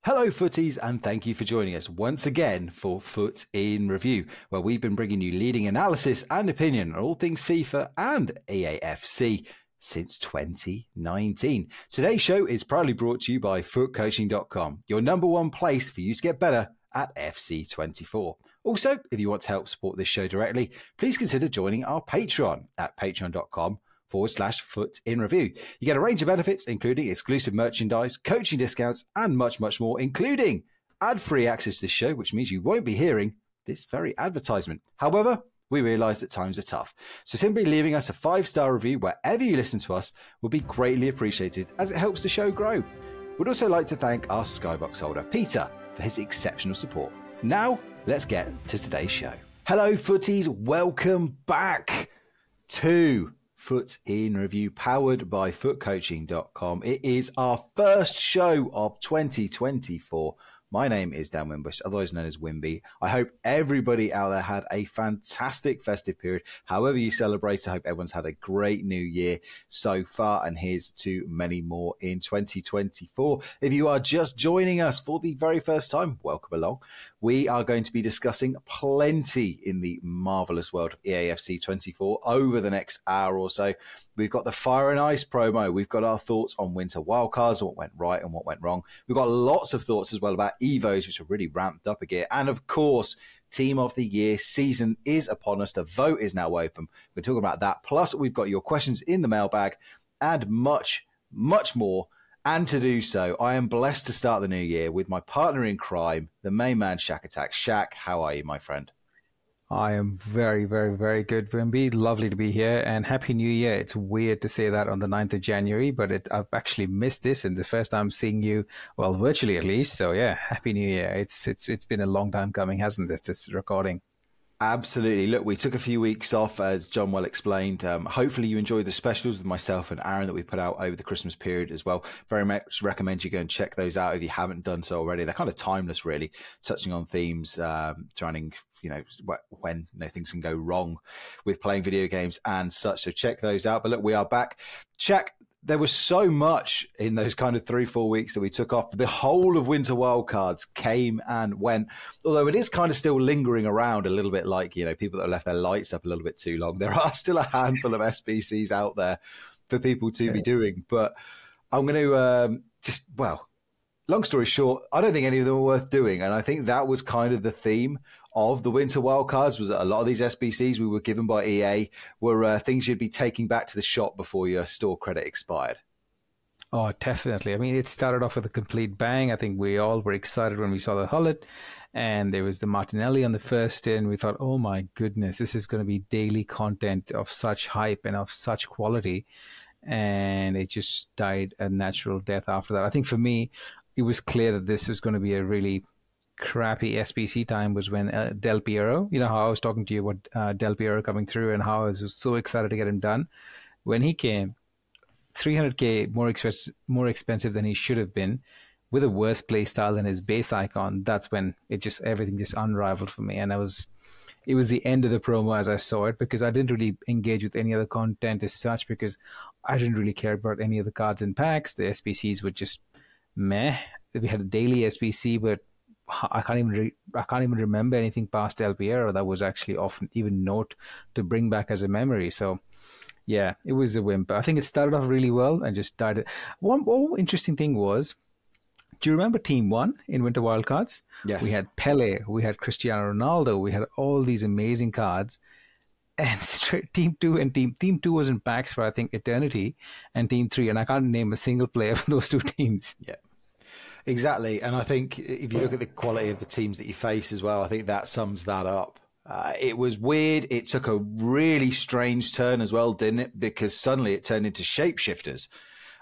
Hello footies, and thank you for joining us once again for Foot in Review, where we've been bringing you leading analysis and opinion on all things FIFA and EAFC since 2019. Today's show is proudly brought to you by footcoaching.com, your number one place for you to get better at FC24. Also, if you want to help support this show directly, please consider joining our Patreon at patreon.com/foot in review. You get a range of benefits, including exclusive merchandise, coaching discounts, and much, much more, including ad-free access to the show, which means you won't be hearing this very advertisement. However, we realise that times are tough, so simply leaving us a 5-star review wherever you listen to us will be greatly appreciated, as it helps the show grow. We'd also like to thank our Skybox holder, Peter, for his exceptional support. Now, let's get to today's show. Hello, footies. Welcome back to Foot in Review, powered by footcoaching.com. It is our first show of 2024. My name is Dan Wimbush, otherwise known as Wimby. I hope everybody out there had a fantastic festive period. However you celebrate, I hope everyone's had a great new year so far, and here's to many more in 2024. If you are just joining us for the very first time, welcome along. We are going to be discussing plenty in the marvellous world of EAFC 24 over the next hour or so. We've got the Fire and Ice promo. We've got our thoughts on winter wildcards, what went right and what went wrong. We've got lots of thoughts as well about Evos, which are really ramped up again. And of course, Team of the Year season is upon us. The vote is now open. We're talking about that. Plus, we've got your questions in the mailbag and much, much more. And to do so, I am blessed to start the new year with my partner in crime, the main man, Shaq Attack. Shaq, how are you, my friend? I am very, very, very good, Wimby. Lovely to be here, and Happy New Year. It's weird to say that on the 9th of January, but I've actually missed this, and the first time seeing you, well, virtually at least. So yeah, Happy New Year. It's been a long time coming, hasn't this recording? Absolutely. Look, we took a few weeks off, as John well explained. Hopefully you enjoyed the specials with myself and Aaron that we put out over the Christmas period as well. Very much recommend you go and check those out if you haven't done so already. They're kind of timeless, really, touching on themes surrounding, when things can go wrong with playing video games and such. So check those out. But look, we are back. Check. There was so much in those kind of 3-4 weeks that we took off. The whole of winter wildcards came and went, although it is kind of still lingering around a little bit, like, people that have left their lights up a little bit too long. There are still a handful of SBCs out there for people to be doing. But I'm going to long story short, I don't think any of them are worth doing. And I think that was kind of the theme of the winter wildcards, was that a lot of these SBCs we were given by EA were things you'd be taking back to the shop before your store credit expired. Oh, definitely. I mean, it started off with a complete bang. I think we all were excited when we saw the Hullet, and there was the Martinelli on the first day, and we thought, oh my goodness, this is going to be daily content of such hype and of such quality. And it just died a natural death after that. I think for me, it was clear that this was going to be a really crappy SBC time was when Del Piero, how I was talking to you about Del Piero coming through and how I was so excited to get him done. When he came, 300k more expensive than he should have been, with a worse play style than his base icon. That's when everything just unrivaled for me. And it was the end of the promo as I saw it, because I didn't really engage with any other content as such, because I didn't really care about any of the cards and packs. The SBCs were just meh. We had a daily SBC, but I can't even remember anything past Del Piero that was actually often even note to bring back as a memory. So yeah, it was a wimp. I think it started off really well and just died. One interesting thing was, do you remember Team 1 in Winter Wildcards? Yes. We had Pele, we had Cristiano Ronaldo, we had all these amazing cards. And straight Team 2 and Team 2 was in packs for, I think, Eternity, and Team 3, and I can't name a single player from those two teams. Yeah. Exactly. And I think if you look at the quality of the teams that you face as well, I think that sums that up. It was weird. It took a really strange turn as well, didn't it? Because suddenly it turned into shapeshifters.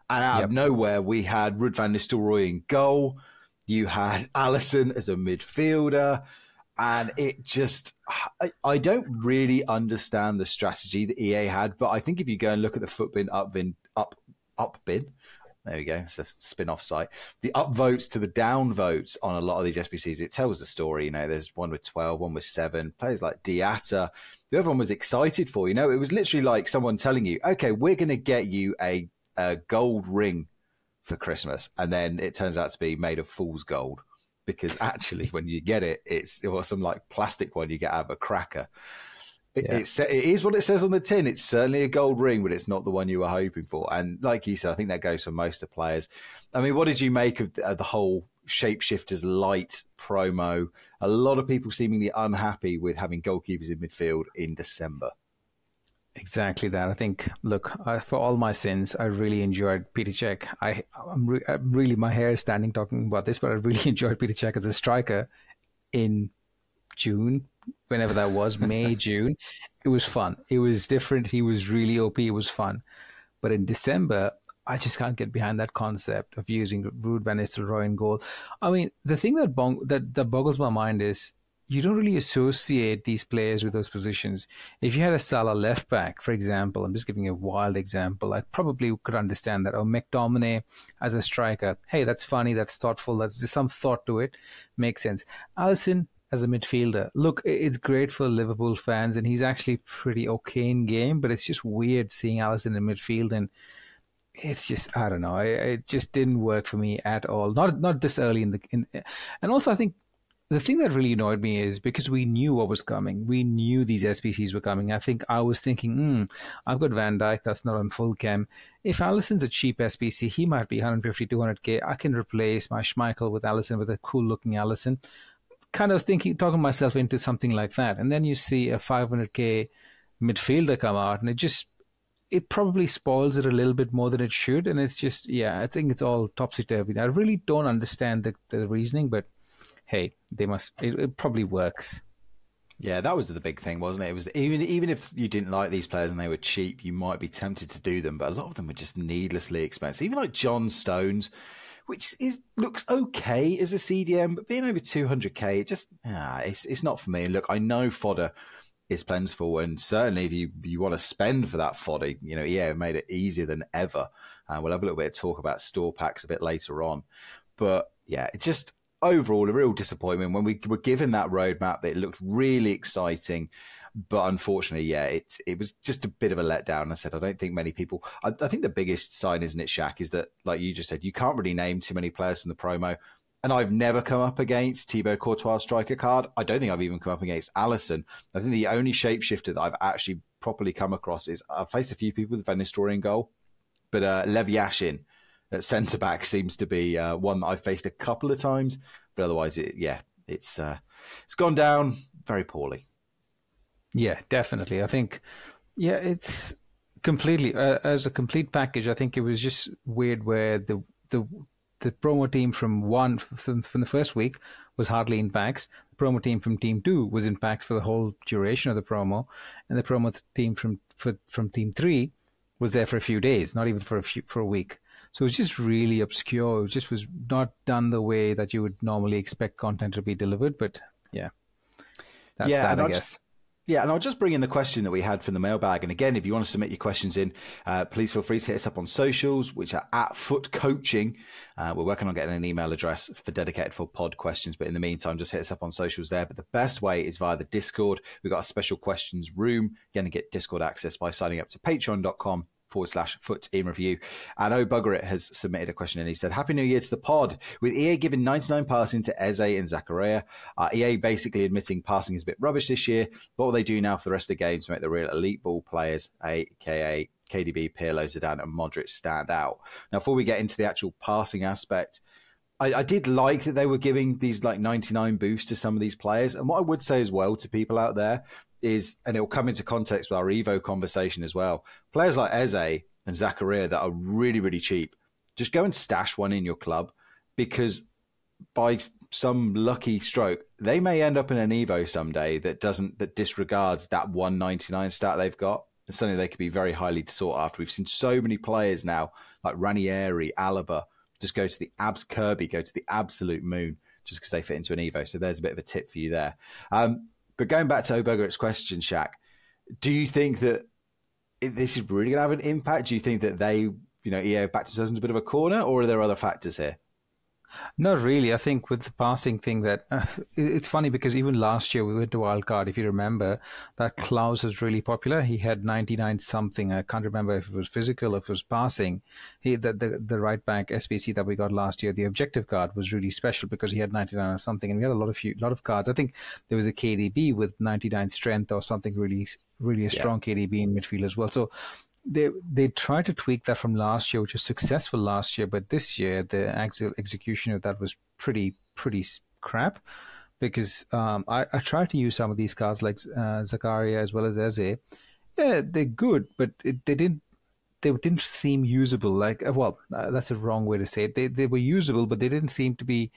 And out of nowhere, we had Ruud van Nistelrooy in goal. You had Alisson as a midfielder. And it just, I don't really understand the strategy that EA had. But I think if you go and look at the Footbin up bin, there we go. It's a spin-off site. The upvotes to the downvotes on a lot of these SBCs, it tells the story. There's one with 12, one with 7. Players like Diatta, who everyone was excited for. It was literally like someone telling you, okay, we're going to get you a gold ring for Christmas, and then it turns out to be made of fool's gold, because actually when you get it, it's some like plastic one you get out of a cracker. It is what it says on the tin. It's certainly a gold ring, but it's not the one you were hoping for. And like you said, I think that goes for most of the players. I mean, what did you make of the whole Shapeshifters Light promo? A lot of people seemingly unhappy with having goalkeepers in midfield in December. Exactly that. I think, look, for all my sins, I really enjoyed Peter Cech. I'm really, my hair is standing talking about this, but I really enjoyed Peter Cech as a striker in June, whenever that was, May, June. It was fun. It was different. He was really OP. It was fun. But in December, I just can't get behind that concept of using Ruud van Nistelrooy in goal. I mean, the thing that boggles my mind is you don't really associate these players with those positions. If you had a Salah left back, for example, I'm just giving you a wild example, I probably could understand that. Or McTominay as a striker. Hey, that's funny. That's thoughtful. That's just some thought to it. Makes sense. Alisson as a midfielder. Look, it's great for Liverpool fans, and he's actually pretty okay in game, but it's just weird seeing Alisson in midfield, and it's just, I don't know, it just didn't work for me at all. Not this early and also I think the thing that really annoyed me is because we knew what was coming. We knew these SBCs were coming. I think I was thinking, I've got Van Dijk, that's not on full chem. If Alisson's a cheap SBC, he might be 150, 200k. I can replace my Schmeichel with Alisson, with a cool looking Alisson. Kind of talking myself into something like that. And then you see a 500k midfielder come out, and it probably spoils it a little bit more than it should. And it's just, I think it's all topsy-turvy. I really don't understand the reasoning, but hey, it probably works. Yeah, that was the big thing, wasn't it? It was even if you didn't like these players and they were cheap, you might be tempted to do them, but a lot of them were just needlessly expensive. Even like John Stones, which looks okay as a CDM, but being over 200k, it just it's not for me. Look, I know fodder is plentiful, and certainly if you want to spend for that fodder, EA made it easier than ever. We'll have a little bit of talk about store packs a bit later on, but yeah, it's just overall a real disappointment when we were given that roadmap. That it looked really exciting, but unfortunately, it was just a bit of a letdown. I said, I don't think many people. I think the biggest sign, isn't it, Shaq, is that, like you just said, you can't really name too many players in the promo. And I've never come up against Thibaut Courtois' striker card. I don't think I've even come up against Alisson. I think the only shapeshifter that I've actually properly come across is I've faced a few people with Van Nistelrooy in goal, but Lev Yashin at centre back seems to be one that I've faced a couple of times. But otherwise, it's gone down very poorly. Yeah, definitely. I think, it's completely as a complete package. I think it was just weird where the promo team from the first week was hardly in packs. The promo team from Team 2 was in packs for the whole duration of the promo, and the promo team from Team 3 was there for a few days, not even for a week. So it was just really obscure. It just was not done the way that you would normally expect content to be delivered. But that's that, I guess. And I'll just bring in the question that we had from the mailbag. And again, if you want to submit your questions in, please feel free to hit us up on socials, which are @footcoaching. We're working on getting an email address dedicated for pod questions. But in the meantime, just hit us up on socials there. But the best way is via the Discord. We've got a special questions room. You're going to get Discord access by signing up to patreon.com/foot in review. And Bugger It has submitted a question, and he said, Happy New Year to the pod. With EA giving 99 passing to Eze and Zakaria, EA basically admitting passing is a bit rubbish this year. What will they do now for the rest of the game to make the real elite ball players, aka KDB, Pirlo, Zidane and Modric, stand out? Now, before we get into the actual passing aspect, I did like that they were giving these like 99 boosts to some of these players. And what I would say as well to people out there is, and it will come into context with our Evo conversation as well, players like Eze and Zakaria that are really, really cheap, just go and stash one in your club, because by some lucky stroke, they may end up in an Evo someday that disregards that 199 stat they've got. And suddenly they could be very highly sought after. We've seen so many players now, like Ranieri, Alaba, just go to the Kirby, go to the absolute moon just because they fit into an Evo. So there's a bit of a tip for you there. But going back to Oberger's question, Shaq, do you think that this is really going to have an impact? Do you think that EA backed themselves into a bit of a corner, or are there other factors here? Not really. I think with the passing thing that it's funny because even last year we went to Wildcard. If you remember, that Klaus was really popular. He had 99 something. I can't remember if it was physical, if it was passing. The right back SBC that we got last year, the objective card was really special because he had 99 or something, and we had a lot of cards. I think there was a KDB with 99 strength or something really a strong KDB in midfield as well. So they tried to tweak that from last year, which was successful last year, but this year the execution of that was pretty crap. Because I tried to use some of these cards like Zakaria as well as Eze. Yeah, they're good, but they didn't seem usable. Like, that's a wrong way to say it. They were usable, but they didn't seem to be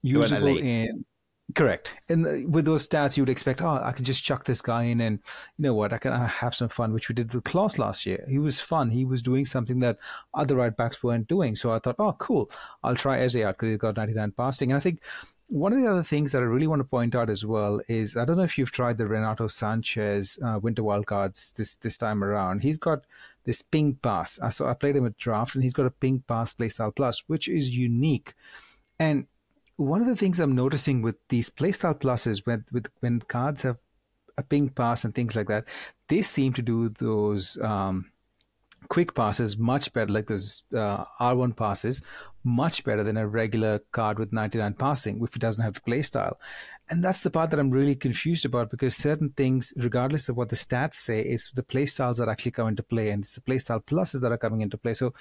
usable in. Correct. And with those stats, you would expect, I can just chuck this guy in and, you know what, I can have some fun, which we did with Klaus last year. He was fun. He was doing something that other right backs weren't doing. So I thought, cool, I'll try Eze out because he's got 99 passing. And I think one of the other things that I really want to point out as well is, I don't know if you've tried the Renato Sanchez Winter Wildcards this time around. He's got this pink pass. So I played him at draft, and he's got a pink pass playstyle plus, which is unique. And one of the things I'm noticing with these playstyle pluses, when cards have a pink pass and things like that, they seem to do those quick passes much better, like those R1 passes, much better than a regular card with 99 passing, if it doesn't have the playstyle. And that's the part that I'm really confused about, because certain things, regardless of what the stats say, is the playstyles that actually come into play, and it's the playstyle pluses that are coming into play. So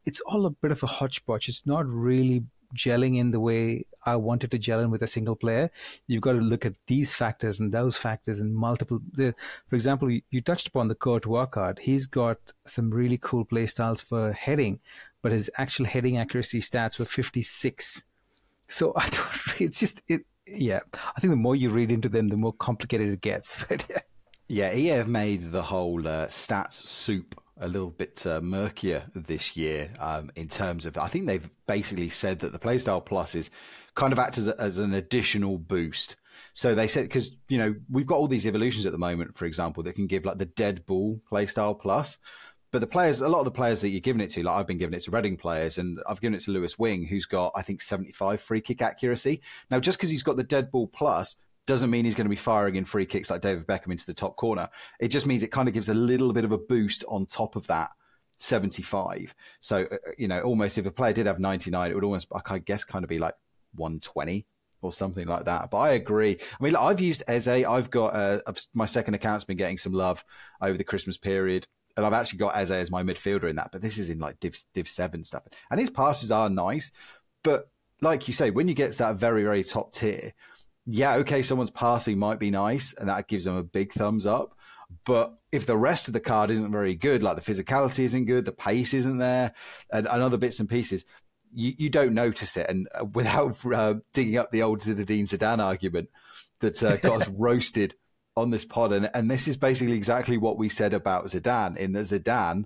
it's all a bit of a hodgepodge. It's not really gelling in the way I wanted to gel in with a single player. You've got to look at these factors and those factors and multiple. For example, you touched upon the Courtois card. He's got some really cool play styles for heading, but his actual heading accuracy stats were 56. So I don't. It's just it. Yeah, I think the more you read into them, the more complicated it gets. But yeah, EA have made the whole stats soup a little bit murkier this year in terms of, I think they've basically said that the playstyle pluses kind of act as an additional boost. So they said, because, you know, we've got all these evolutions at the moment, for example, that can give like the dead ball playstyle plus. But a lot of the players that you're giving it to, like I've been giving it to Reading players, and I've given it to Lewis Wing, who's got, I think, 75 free kick accuracy. Now, just because he's got the dead ball plus doesn't mean he's going to be firing in free kicks like David Beckham into the top corner. It just means it kind of gives a little bit of a boost on top of that 75. So, you know, almost if a player did have 99, it would almost, I guess, kind of be like 120 or something like that. But I agree. I mean, look, I've used Eze. I've got my second account's been getting some love over the Christmas period. And I've actually got Eze as my midfielder in that. But this is in like Div 7 stuff. And his passes are nice. But like you say, when you get to that very, very top tier, yeah, okay, someone's passing might be nice, and that gives them a big thumbs up. But if the rest of the card isn't very good, like the physicality isn't good, the pace isn't there, and other bits and pieces, you don't notice it. And without digging up the old Zinedine Zidane argument that got us roasted on this pod, and this is basically exactly what we said about Zidane, in that Zidane,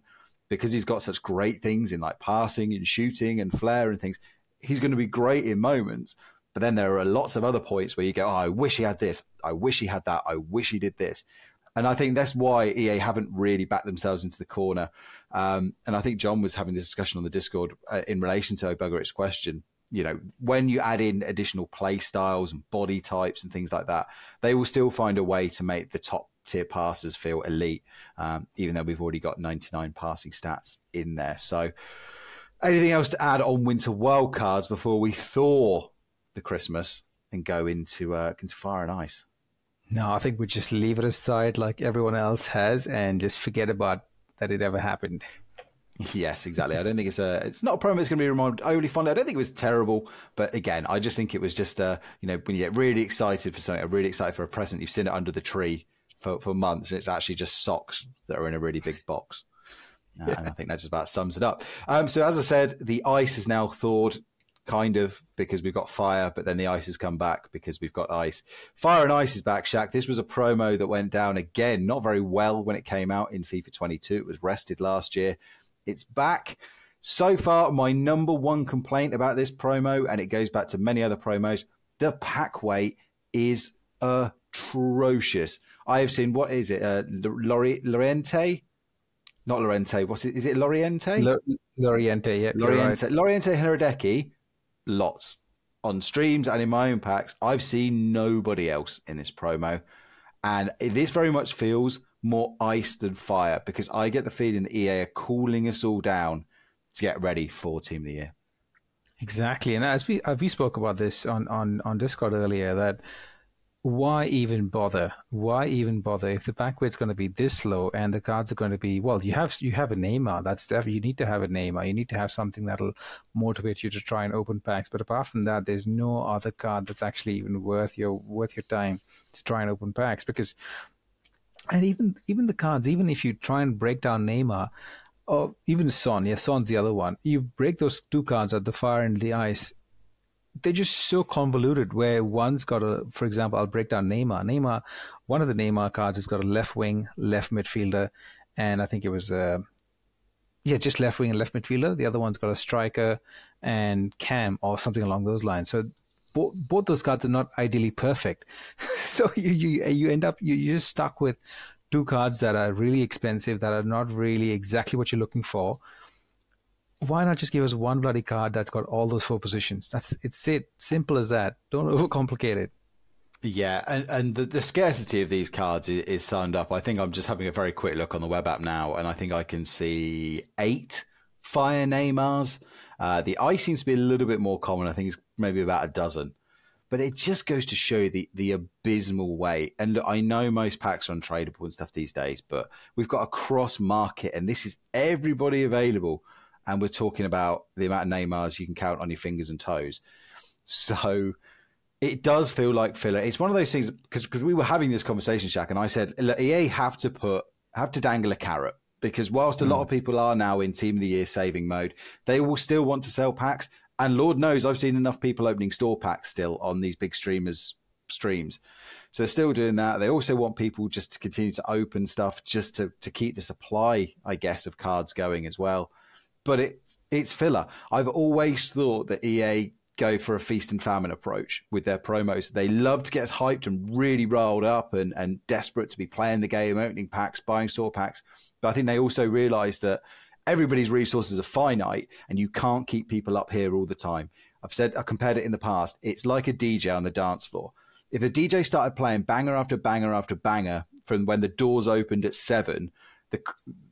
because he's got such great things in like passing and shooting and flair and things, he's going to be great in moments. But then there are lots of other points where you go, I wish he had this. I wish he had that. I wish he did this. And I think that's why EA haven't really backed themselves into the corner. And I think John was having this discussion on the Discord in relation to O'Bugger's question. You know, when you add in additional play styles and body types and things like that, they will still find a way to make the top tier passers feel elite, even though we've already got 99 passing stats in there. So anything else to add on Winter Wildcards before we thaw the Christmas and go into Fire and Ice? No, I think we just leave it aside like everyone else has and just forget about that it ever happened. Yes, exactly. I don't think it's not a promo that's going to be remembered overly fondly. I don't think it was terrible, but again, I just think it was just you know, when you get really excited for something, really excited for a present, you've seen it under the tree for months, and it's actually just socks that are in a really big box. And I think that just about sums it up. So as I said, the ice is now thawed, kind of, because we've got fire, but then the ice has come back because we've got ice. Fire and Ice is back, Shaq. This was a promo that went down again, not very well when it came out in FIFA 22. It was rested last year. It's back. So far, my number one complaint about this promo, and it goes back to many other promos, the pack weight is atrocious. I have seen, what is it, Loriente? Not Lorente. What's it? Is it Loriente? Loriente, yeah. Loriente. Loriente Hradecki lots on streams and in my own packs. I've seen nobody else in this promo. And this very much feels more ice than fire, because I get the feeling that EA are cooling us all down to get ready for Team of the Year. Exactly. And as we spoke about this on Discord earlier, that why even bother? Why even bother if the pack weight's going to be this low and the cards are going to be, well, you have a Neymar. That's definitely, you need to have a Neymar. You need to have something that'll motivate you to try and open packs. But apart from that, there's no other card that's actually even worth your time to try and open packs. Because, and even the cards, even if you try and break down Neymar, or even Son, Son's the other one. You break those two cards at the fire and the ice, they're just so convoluted, where one's got for example, I'll break down Neymar. One of the Neymar cards has got a left wing, left midfielder, and I think it was, just left wing and left midfielder. The other one's got a striker and cam or something along those lines. So both those cards are not ideally perfect. So you end up, you're just stuck with two cards that are really expensive, that are not really exactly what you're looking for. Why not just give us one bloody card that's got all those 4 positions? It's simple as that. Don't overcomplicate it. Yeah, and the scarcity of these cards is summed up. I think I'm just having a very quick look on the web app now, and I think I can see 8 Fire Neymars. The ice seems to be a little bit more common. I think it's maybe about a dozen. But it just goes to show the abysmal way. And look, I know most packs are untradeable and stuff these days, but we've got a cross market, and this is everybody available. And we're talking about the amount of Neymars you can count on your fingers and toes. So it does feel like filler. It's one of those things, because we were having this conversation, Shaq, and I said, look, EA have to dangle a carrot, because whilst a lot of people are now in Team of the Year saving mode, they will still want to sell packs. And Lord knows I've seen enough people opening store packs still on these big streamers' streams. So they're still doing that. They also want people just to continue to open stuff just to keep the supply, I guess, of cards going as well. But it's filler. I've always thought that EA go for a feast and famine approach with their promos. They love to get us hyped and really riled up and desperate to be playing the game, opening packs, buying store packs. But I think they also realise that everybody's resources are finite and you can't keep people up here all the time. I compared it in the past. It's like a DJ on the dance floor. If a DJ started playing banger after banger after banger from when the doors opened at 7,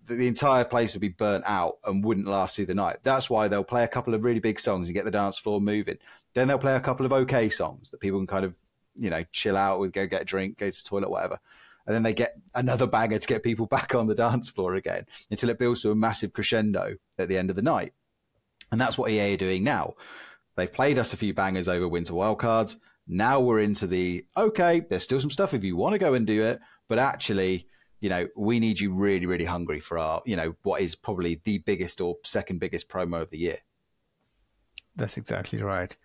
the entire place would be burnt out and wouldn't last through the night. That's why they'll play a couple of really big songs and get the dance floor moving. Then they'll play a couple of okay songs that people can kind of, chill out with, go get a drink, go to the toilet, whatever. And then they get another banger to get people back on the dance floor again until it builds to a massive crescendo at the end of the night. And that's what EA are doing now. They've played us a few bangers over Winter Wildcards. Now we're into there's still some stuff if you want to go and do it, but actually, we need you really, really hungry for our, what is probably the biggest or second biggest promo of the year. That's exactly right.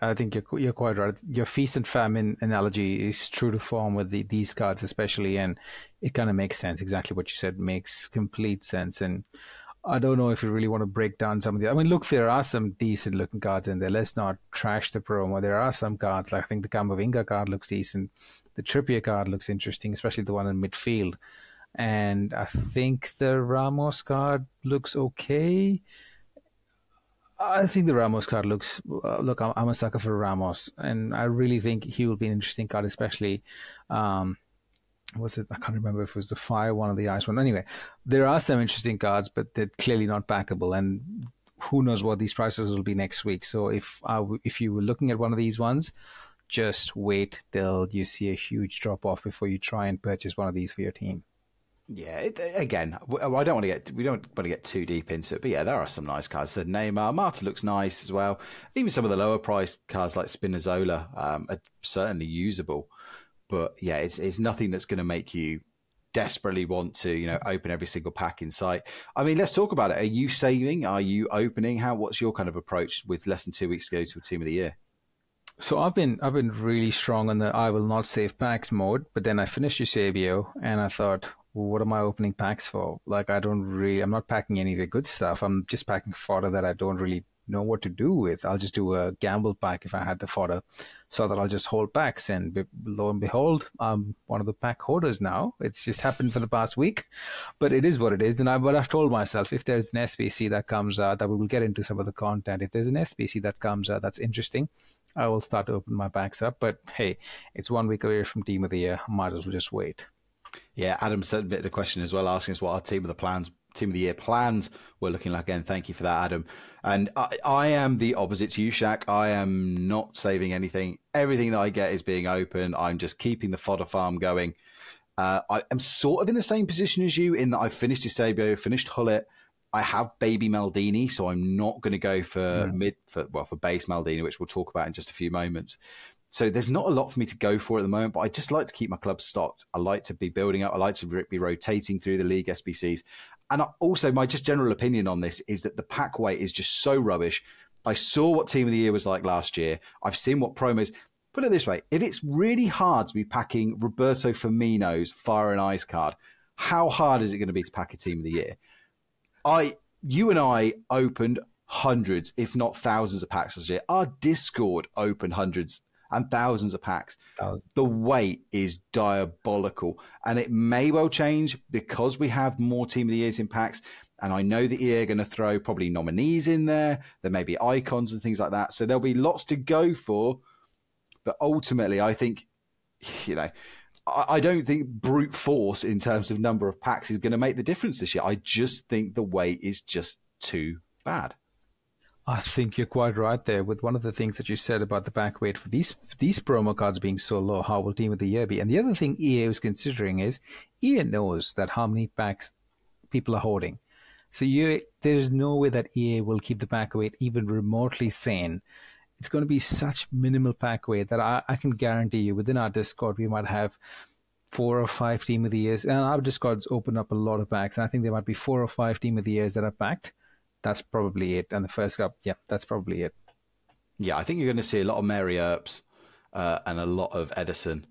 I think you're quite right. Your feast and famine analogy is true to form with these cards especially, and it kind of makes sense. Exactly what you said makes complete sense. And I don't know if you really want to break down some of the... I mean, look, there are some decent looking cards in there. Let's not trash the promo. There are some cards, like I think the Camavinga card looks decent. The Trippier card looks interesting, especially the one in midfield. And I think the Ramos card looks okay. I think the Ramos card looks... look, I'm a sucker for Ramos, and I really think he will be an interesting card, especially... was it? I can't remember if it was the fire one or the ice one. Anyway, there are some interesting cards, but they're clearly not backable, and who knows what these prices will be next week. So if you were looking at one of these ones, just wait till you see a huge drop off before you try and purchase one of these for your team. Yeah, again, we don't want to get too deep into it, but yeah, there are some nice cards. So Neymar, Marta looks nice as well. Even some of the lower priced cards like Spinazzola are certainly usable. But yeah, it's nothing that's going to make you desperately want to, open every single pack in sight. I mean, let's talk about it. Are you saving? Are you opening? What's your kind of approach with less than 2 weeks to go to a Team of the Year? So I've been really strong on the I will not save packs mode, but then I finished Eusebio and I thought, well, what am I opening packs for? Like, I'm not packing any of the good stuff. I'm just packing fodder that I don't really know what to do with. I'll just do a gamble pack if I had the fodder, so that I'll just hold packs. And lo and behold, I'm one of the pack holders now. It's just happened for the past week, but it is what it is. But I've told myself, if there's an SBC that comes out, that we will get into some of the content. If there's an SBC that comes out that's interesting, I will start to open my packs up. But hey, it's 1 week away from Team of the Year. Might as well just wait. Yeah, Adam submitted a question as well, asking us what our Team of the Year plans were looking like. Again, thank you for that, Adam. And I am the opposite to you, Shaq. I am not saving anything. Everything that I get is being open. I'm just keeping the fodder farm going. I am sort of in the same position as you in that I've finished Eusebio, finished Hullet. I have baby Maldini, so I'm not going to go for for base Maldini, which we'll talk about in just a few moments. So there's not a lot for me to go for at the moment, but I just like to keep my club stocked. I like to be building up. I like to be rotating through the league SBCs. And also my just general opinion on this is that the pack weight is just so rubbish. I saw what Team of the Year was like last year. I've seen what promos. Put it this way, if it's really hard to be packing Roberto Firmino's Fire and Ice card, how hard is it going to be to pack a Team of the Year? You and I opened hundreds, if not thousands of packs last year. Our Discord opened hundreds and thousands of packs. The weight is diabolical. And it may well change because we have more Team of the Years in packs. And I know that EA are going to throw probably nominees in there. There may be icons and things like that. So there'll be lots to go for. But ultimately, I think, I don't think brute force in terms of number of packs is going to make the difference this year. I just think the weight is just too bad. I think you're quite right there with one of the things that you said about the back weight for these promo cards being so low. How will Team of the Year be? And the other thing EA was considering is EA knows that how many packs people are holding. So there's no way that EA will keep the pack weight even remotely sane. It's going to be such minimal pack weight that I can guarantee you within our Discord we might have 4 or 5 Team of the Years. And our Discords open up a lot of packs. And I think there might be 4 or 5 Team of the Years that are packed. That's probably it. And the first cup, that's probably it. Yeah, I think you're going to see a lot of Mary Earps and a lot of Edison.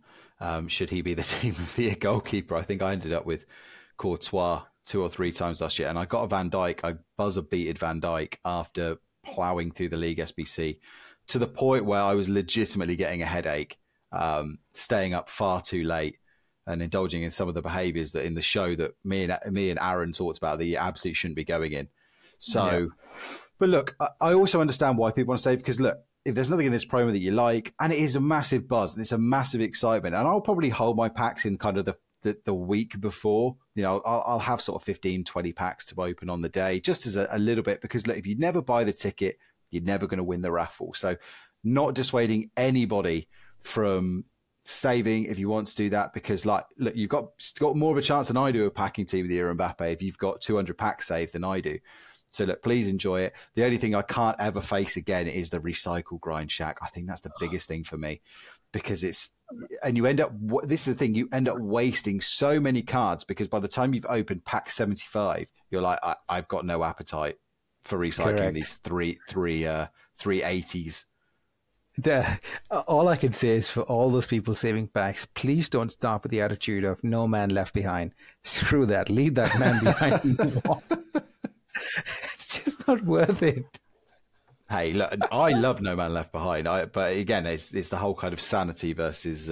Should he be the Team of the Year goalkeeper? I think I ended up with Courtois 2 or 3 times last year. And I got a Van Dijk. I buzzer-beated Van Dijk after ploughing through the League SBC to the point where I was legitimately getting a headache, staying up far too late and indulging in some of the behaviours that in the show that me and Aaron talked about that you absolutely shouldn't be going in. So, But look, I also understand why people want to save, because look, if there's nothing in this promo that you like, and it is a massive buzz and it's a massive excitement, and I'll probably hold my packs in kind of the week before, I'll have sort of 15, 20 packs to open on the day, just as a little bit, because look, if you never buy the ticket, you're never going to win the raffle. So not dissuading anybody from saving if you want to do that, because look, you've got more of a chance than I do of packing Team of the Year Mbappe if you've got 200 packs saved than I do. So look, please enjoy it. The only thing I can't ever face again is the recycle grind, Shaq. I think that's the biggest thing for me, because you end up, this is the thing, you end up wasting so many cards, because by the time you've opened pack 75, you're like, I've got no appetite for recycling. Correct. These three 380s. All I can say is, for all those people saving packs, please don't start with the attitude of no man left behind. Screw that. Leave that man behind. It's just not worth it. Hey, look, I love No Man Left Behind, but again, it's the whole kind of sanity versus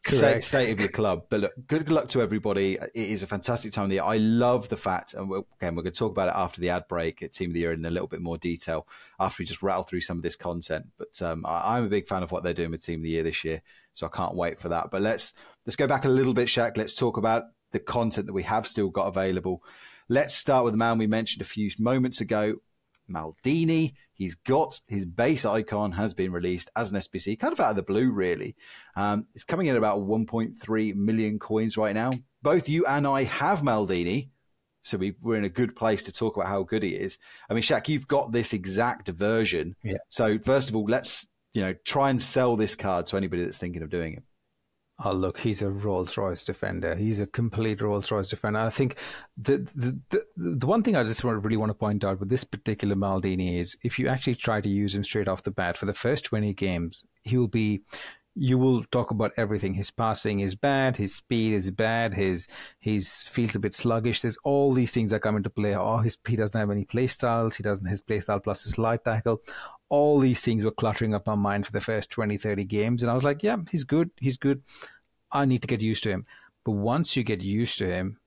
state of your club. But look, good luck to everybody. It is a fantastic time of the year. I love the fact, and we're going to talk about it after the ad break at Team of the Year in a little bit more detail after we just rattle through some of this content. But I'm a big fan of what they're doing with Team of the Year this year, so I can't wait for that. But let's go back a little bit, Shaq. Let's talk about the content that we have still got available. Let's start with the man we mentioned a few moments ago, Maldini. He's got his base icon has been released as an SBC, kind of out of the blue, really. It's coming in about 1.3 million coins right now. Both you and I have Maldini, so we're in a good place to talk about how good he is. I mean, Shaq, you've got this exact version. Yeah. So first of all, let's try and sell this card to anybody that's thinking of doing it. Oh, look, he's a Rolls-Royce defender. He's a complete Rolls-Royce defender. I think the one thing I just really want to point out with this particular Maldini is, if you actually try to use him straight off the bat for the first 20 games, he will be you will talk about everything. His passing is bad, his speed is bad, his feels a bit sluggish. There's all these things that come into play. Oh, he doesn't have any play styles. He doesn't his play style plus his light tackle. All these things were cluttering up my mind for the first 20, 30 games. And I was like, yeah, he's good. He's good. I need to get used to him. But once you get used to him,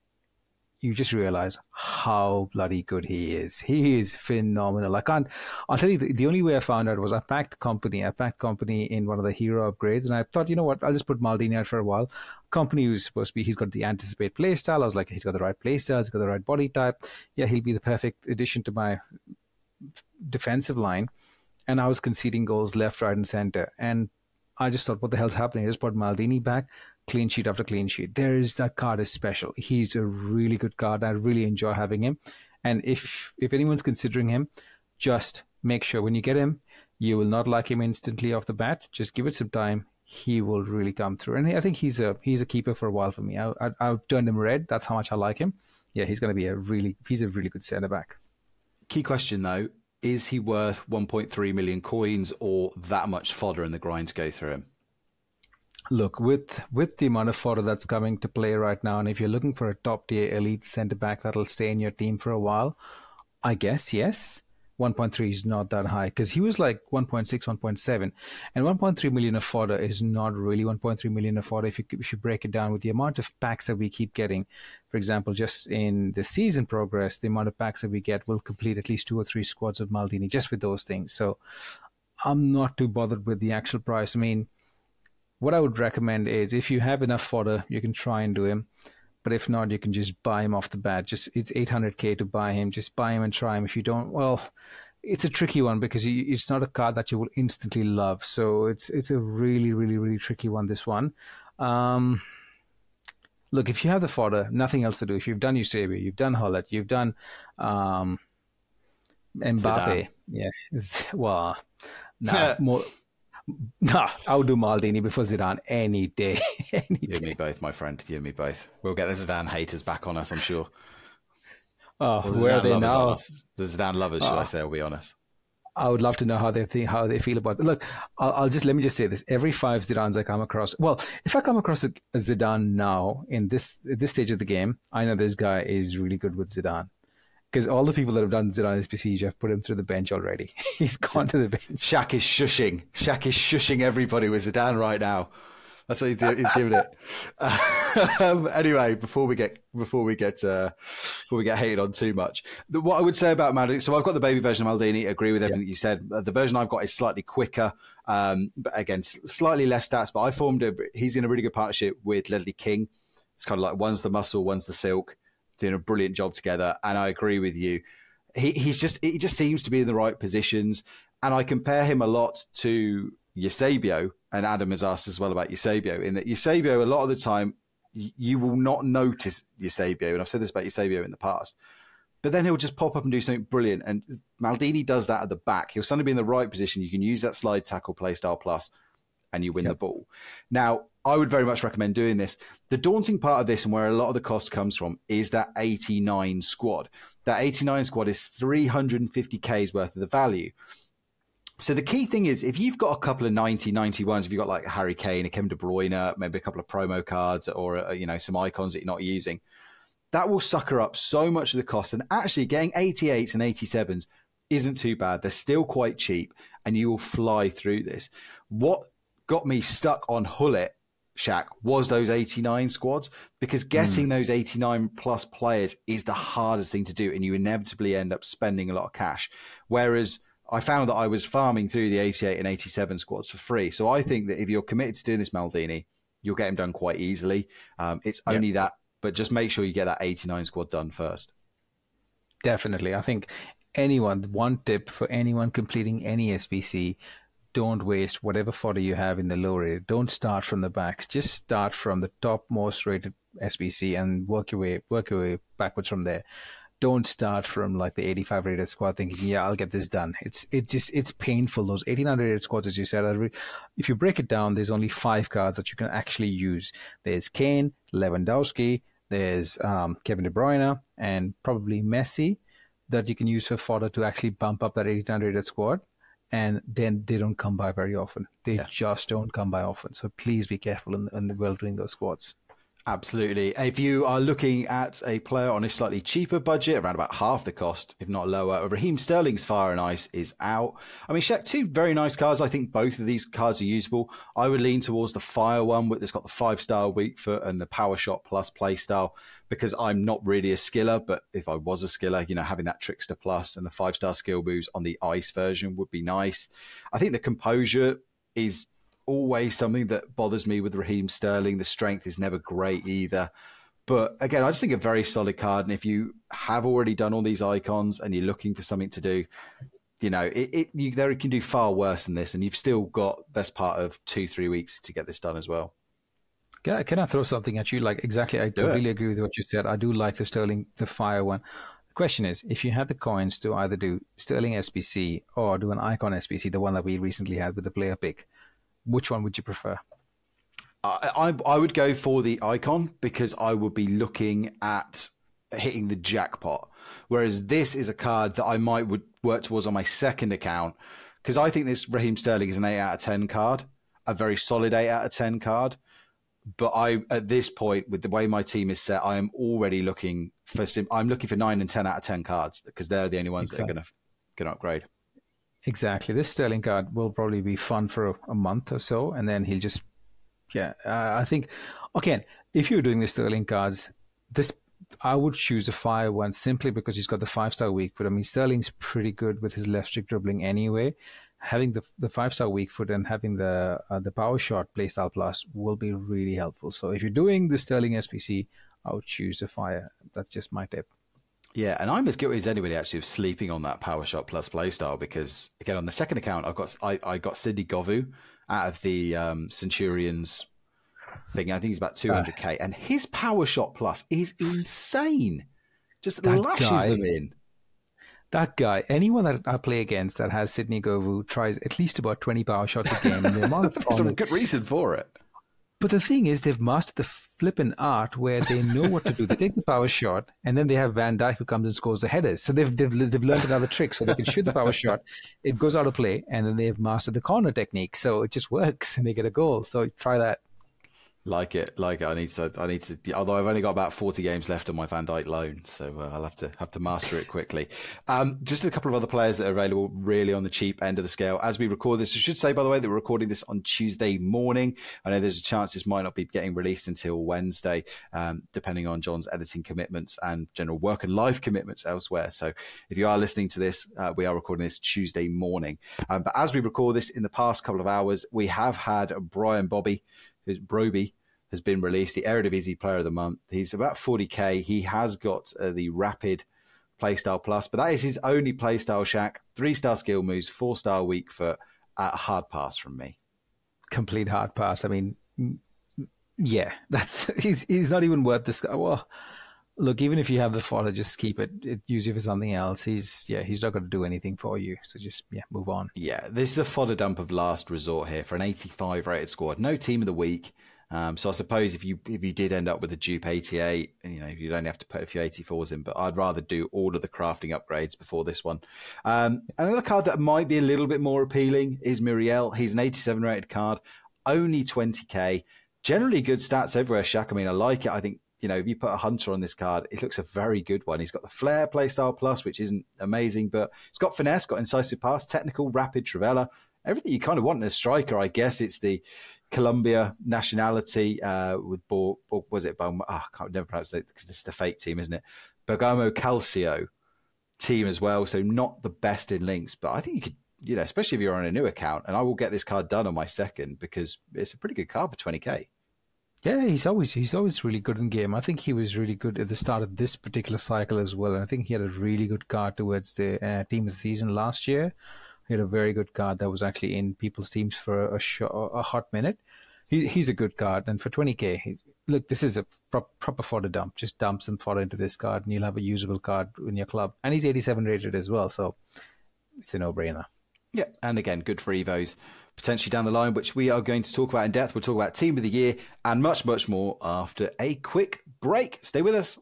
you just realize how bloody good he is. He is phenomenal. I'll tell you, the only way I found out was I packed company in one of the hero upgrades, and I thought, you know what, I'll just put Maldini out for a while. Company was supposed to be, he's got the anticipate play style. I was like, he's got the right play style, he's got the right body type. Yeah, he'll be the perfect addition to my defensive line. And I was conceding goals left, right, and center. And I just thought, what the hell's happening? I just brought Maldini back. Clean sheet after clean sheet. That card is special. He's a really good card. I really enjoy having him. And if anyone's considering him, just make sure when you get him, you will not like him instantly off the bat. Just give it some time. He will really come through. And I think he's a keeper for a while for me. I've turned him red. That's how much I like him. Yeah, he's going to be he's a really good centre back. Key question though, is he worth 1.3 million coins or that much fodder in the grind to go through him? Look, with the amount of fodder that's coming to play right now, and if you're looking for a top-tier elite centre-back that'll stay in your team for a while, I guess, yes. 1.3 is not that high because he was like 1.6, 1.7. And 1.3 million of fodder is not really 1.3 million of fodder if you break it down with the amount of packs that we keep getting. For example, just in the season progress, the amount of packs that we get will complete at least 2 or 3 squads of Maldini just with those things. So I'm not too bothered with the actual price. I mean, what I would recommend is if you have enough fodder, you can try and do him. But if not, you can just buy him off the bat. It's 800k to buy him. Just buy him and try him. If you don't, well, it's a tricky one because it's not a card that you will instantly love. So it's a really, really, really tricky one, this one. Look, if you have the fodder, nothing else to do. If you've done Eusebio, you've done Hullet, you've done Mbappe. Zidane. Yeah. Well, more... No, I would do Maldini before Zidane any day. You and me both, my friend. You and me both. We'll get the Zidane haters back on us, I'm sure. Oh, where are they now? The Zidane lovers, should I say? I'll be honest. I would love to know how they feel about it. Look, let me just say this: every 5 Zidanes I come across, well, if I come across a Zidane now in this stage of the game, I know this guy is really good with Zidane. Because all the people that have done Zidane SPC, Jeff put him through the bench already. He's gone to the bench. Shaq is shushing everybody with Zidane right now. That's what he's giving it. Anyway, before we get hated on too much, what I would say about Maldini. So I've got the baby version of Maldini. Agree with everything you said. The version I've got is slightly quicker. But again, slightly less stats. But he's in a really good partnership with Ledley King. It's kind of like one's the muscle, one's the silk. Doing a brilliant job together, and I agree with you. He just seems to be in the right positions, and I compare him a lot to Eusebio. And Adam has asked as well about Eusebio, in that Eusebio, a lot of the time, you will not notice Eusebio, and I've said this about Eusebio in the past, but then he'll just pop up and do something brilliant. And Maldini does that at the back. He'll suddenly be in the right position. You can use that slide tackle playstyle plus, and you win the ball. Now, I would very much recommend doing this. The daunting part of this and where a lot of the cost comes from is that 89 squad. That 89 squad is 350k's worth of the value. So the key thing is, if you've got a couple of 90, 91s, if you've got like a Harry Kane, a Kevin De Bruyne, maybe a couple of promo cards or, some icons that you're not using, that will sucker up so much of the cost. And actually getting 88s and 87s isn't too bad. They're still quite cheap and you will fly through this. What got me stuck on Hullet, Shaq, was those 89 squads, because getting those 89 plus players is the hardest thing to do, and you inevitably end up spending a lot of cash. Whereas I found that I was farming through the 88 and 87 squads for free. So I think that if you're committed to doing this Maldini, you'll get him done quite easily. It's only that, but just make sure you get that 89 squad done first. Definitely. I think one tip for anyone completing any SBC, don't waste whatever fodder you have in the low rate. Don't start from the backs. Just start from the top most rated SBC and work your way backwards from there. Don't start from like the 85 rated squad thinking, yeah, I'll get this done. It's painful. Those 89 rated squads, as you said, if you break it down, there's only 5 cards that you can actually use. There's Kane, Lewandowski, there's Kevin De Bruyne, and probably Messi that you can use for fodder to actually bump up that 89 rated squad. and then they don't come by very often. They just don't come by often. So please be careful in well doing those squads. Absolutely. If you are looking at a player on a slightly cheaper budget, around about half the cost, if not lower, Raheem Sterling's Fire and Ice is out. I mean, Shaq, two very nice cards. I think both of these cards are usable. I would lean towards the Fire one, that's got the 5-star weak foot and the Power Shot plus play style, because I'm not really a skiller, but if I was a skiller, having that Trickster plus and the 5-star skill moves on the Ice version would be nice. I think the Composure is always something that bothers me with Raheem Sterling. The strength is never great either. But again, I just think a very solid card. And if you have already done all these icons and you're looking for something to do, you can do far worse than this. And you've still got best part of 2-3 weeks to get this done as well. Can I throw something at you? Like, exactly, I completely agree with what you said. I do like the Sterling, the Fire one. The question is, if you have the coins to either do Sterling SBC or do an Icon SBC, the one that we recently had with the player pick, which one would you prefer? I would go for the Icon, because I would be looking at hitting the jackpot. Whereas this is a card that I would work towards on my second account, because I think this Raheem Sterling is an 8 out of 10 card, a very solid 8 out of 10 card. But at this point, with the way my team is set, I am already looking for 9 and 10 out of 10 cards, because they're the only ones that are going to upgrade. Exactly. This Sterling card will probably be fun for a month or so, and then he'll just, I think, again, if you're doing the Sterling cards, I would choose the Fire one simply because he's got the 5-star weak foot. I mean, Sterling's pretty good with his left stick dribbling anyway. Having the 5-star weak foot and having the Power Shot playstyle plus will be really helpful. So if you're doing the Sterling SPC, I would choose the Fire. That's just my tip. Yeah, and I'm as guilty as anybody actually of sleeping on that Power Shot plus playstyle, because again on the second account I got Sidney Govou out of the Centurions thing. I think he's about 200k, and his Power Shot plus is insane. Just lashes them in. That guy, anyone that I play against that has Sidney Govou tries at least about 20 power shots a game. And the amount of There's some good reason for it. But the thing is, they've mastered the flipping art where they know what to do. They take the power shot, and then they have Van Dijk who comes and scores the headers. So they've learned another trick, so they can shoot the power shot. It goes out of play, and then they've mastered the corner technique. So it just works, and they get a goal. So try that. Like it. I need to. Although I've only got about 40 games left on my Van Dijk loan, so I'll have to master it quickly. Just a couple of other players that are available, really on the cheap end of the scale as we record this. I should say, by the way, that we're recording this on Tuesday morning. I know there's a chance this might not be getting released until Wednesday, depending on John's editing commitments and general work and life commitments elsewhere. So if you are listening to this, we are recording this Tuesday morning. But as we record this, in the past couple of hours, we have had Brian Broby has been released, the Eredivisie Player of the Month. He's about 40k. He has got the Rapid Playstyle Plus, but that is his only Playstyle, Shaq. 3-star skill moves, 4-star weak foot, a hard pass from me. Complete hard pass. I mean, yeah, he's not even worth this. Well, look, even if you have the fodder, just keep it. Use it for something else. He's not going to do anything for you. So just move on. Yeah, this is a fodder dump of last resort here for an 85 rated squad. No team of the week. So I suppose if you did end up with a dupe 88, you'd only have to put a few 84s in. But I'd rather do all of the crafting upgrades before this one. Another card that might be a little bit more appealing is Muriel. He's an 87 rated card, only 20k. Generally good stats everywhere, Shaq. I mean, I like it. I think, if you put a Hunter on this card, it looks a very good one. He's got the Flair Playstyle Plus, which isn't amazing, but it's got finesse, got incisive pass, technical, rapid, Trivella. Everything you kind of want in a striker, I guess. It's the Colombia nationality with was it? I can't never pronounce it because it's the fake team, isn't it? Bergamo Calcio team as well. So not the best in links, but I think you could, especially if you're on a new account, and I will get this card done on my second because it's a pretty good card for 20k. Yeah, he's always really good in game. I think he was really good at the start of this particular cycle as well. And I think he had a really good card towards the team of the season last year. He had a very good card that was actually in people's teams for a hot minute. He's a good card, and for 20k, look, this is a proper fodder dump. Just dump some fodder into this card, and you'll have a usable card in your club. And he's 87 rated as well, so it's a no-brainer. Yeah, and again, good for Evos potentially down the line, which we are going to talk about in depth. We'll talk about Team of the Year and much, much more after a quick break. Stay with us.